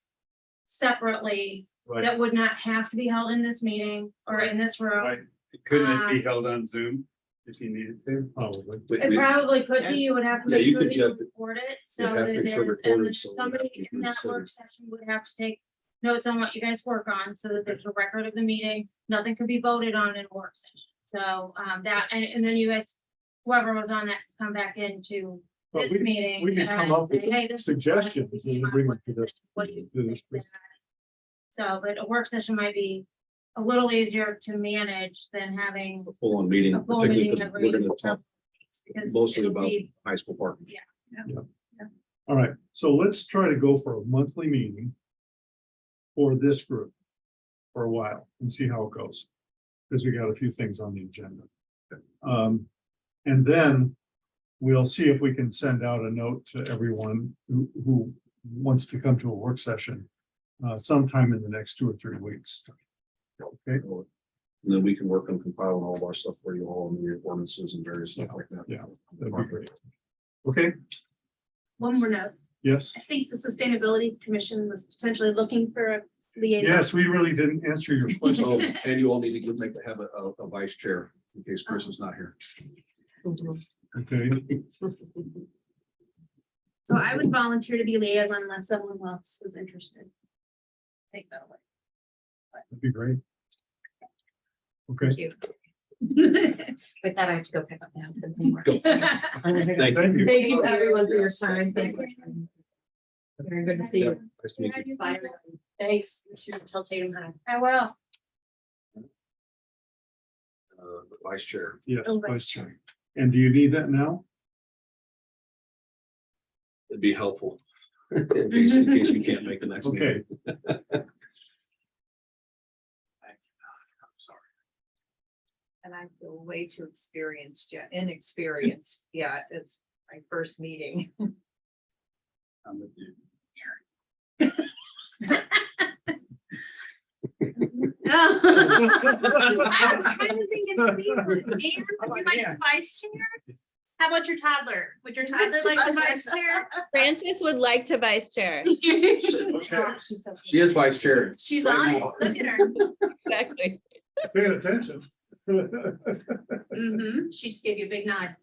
separately, Right. that would not have to be held in this meeting or in this room. Right. Couldn't it be Um, held on Zoom if you needed to? Probably. It probably could be, you would have to Yeah, make you sure could that you get- record it, so you'd have that to make sure there's, recorded, and then so we'd somebody have to in that consider. work session would have to take notes on what you guys work on, so that there's a record of the meeting, nothing could be voted on in a work session. So, that, and then you guys, whoever was on that, come back into But this meeting. we can come and up say, with "Hey, this is suggestions what when we we bring want. it to this. What do you to this think? So, but a work session might be a little easier to manage than having A full-on meeting, a full particularly meeting because we're every gonna talk because mostly it'll about be- high school parking. All right, so let's try to go for a monthly meeting for this group for a while and see how it goes. Because we got a few things on the agenda. And then we'll see if we can send out a note to everyone who wants to come to a work session sometime in the next 2 or 3 weeks. Okay, And then we can work on compiling all of our stuff for you all and the ordinances and various stuff like that. yeah, that'd be great. Okay, One more note, yes, I think the Sustainability Commission was potentially looking for a liaison. yes, we really didn't answer your question. So, and you all need to have a vice chair in case Chris is not here. Okay, So I would volunteer to be liaison unless someone else was interested. Take that away. that'd be great. Okay, Thank you. With that, I have to go pick up now. Go. thank you. Thank you everyone for your time. Thank you. Very good to see you. Nice to meet you. Bye. everyone. Thanks to Till Tatum High. I will. The vice chair. Yes, Oh, vice vice chair. And do you need that now? It'd be helpful. In case you can't make the next meeting. Okay, And I feel way too inexperienced yet. It's my first meeting. I'm with you. I was kind of thinking of you, and you like the vice chair? How about your toddler? Would your toddler like the vice chair? Francis would like to vice chair. She is vice chair. She's on it, look at her. Exactly. paying attention. She just gave you a big nod.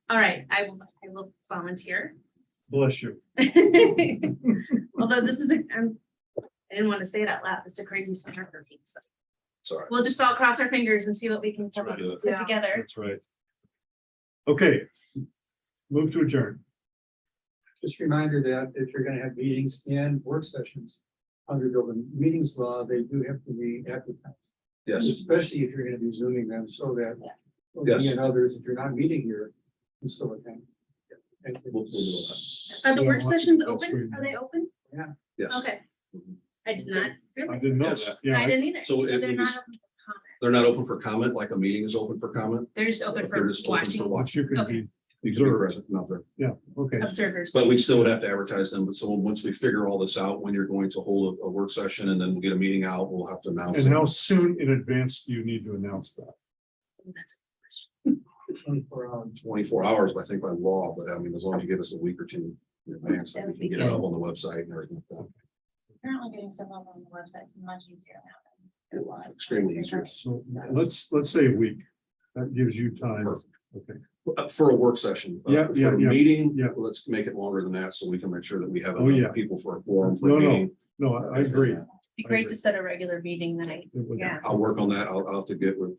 All right, I will volunteer. Bless you. Although this is I didn't want to say it out loud. It's a crazy summer for me. So Sorry. we'll just all cross our fingers and see what we can put Yeah. together. That's right. Okay. Move to adjourn. Just a reminder that if you're gonna have meetings and work sessions under the open meetings law, they do have to be advertised. Yes, Especially if you're gonna be zooming them so that. Yes. me and others, if you're not meeting here, you still attend. And we'll do that. Are the Yeah, work why don't sessions you go open? straight Are they open? Yes. Okay. I did not. I realize didn't know Yes. that. that. Yeah, I didn't either. So it They're would be, not open for comment. they're not open for comment, like a meeting is open for comment. They're just open They're for just open watching for watch you can Okay. be, You can be present, not there. yeah, okay. observers. But we still would have to advertise them. But so once we figure all this out, when you're going to hold a work session and then we'll get a meeting out, we'll have to announce. And it. how soon in advance do you need to announce that? That's 24 hours. 24 hours, I think by law, but I mean, as long as you give us a week or two in advance, then we can get it up on the website and everything. like that. Apparently getting stuff up on the website is much easier now than it was. Extremely easier. So let's say a week. That gives you time. Perfect. Okay, For a work session. Yeah, yeah, For a yeah. meeting, Yeah. let's make it longer than that so we can make sure that we have Oh, yeah. enough people for a quorum for No, a no. meeting. no, I agree. It'd be great to set a regular meeting night. It would- Yeah. I'll work on that. I'll have to get with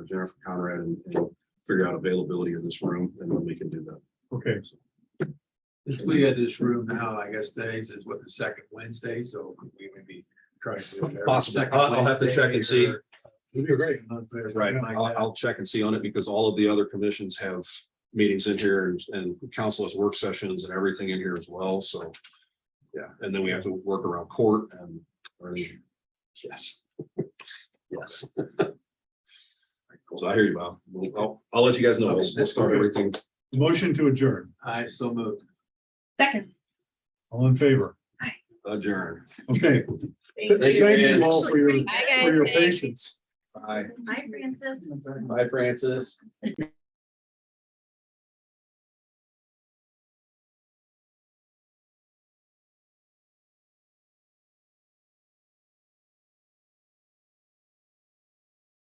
Jennifer Conrad and figure out availability of this room and then we can do that. Okay, If we had this room now, I guess days is what the second Wednesday, so we would be trying to. Possibly. I'll have to check and see. it'd be great. Right, Yeah. I'll check and see on it because all of the other commissions have meetings in here and council has work sessions and everything in here as well, so. Yeah, and then we have to work around court and. Yes. Yes. So I hear you, Bob. I'll let you guys know. We'll start everything. Motion to adjourn. I so moved. Second. All in favor? Adjourn. Okay, Thank thank you. you all for your, Bye, guys. for your Thanks. patience. Bye. Hi, Francis. Bye, Francis.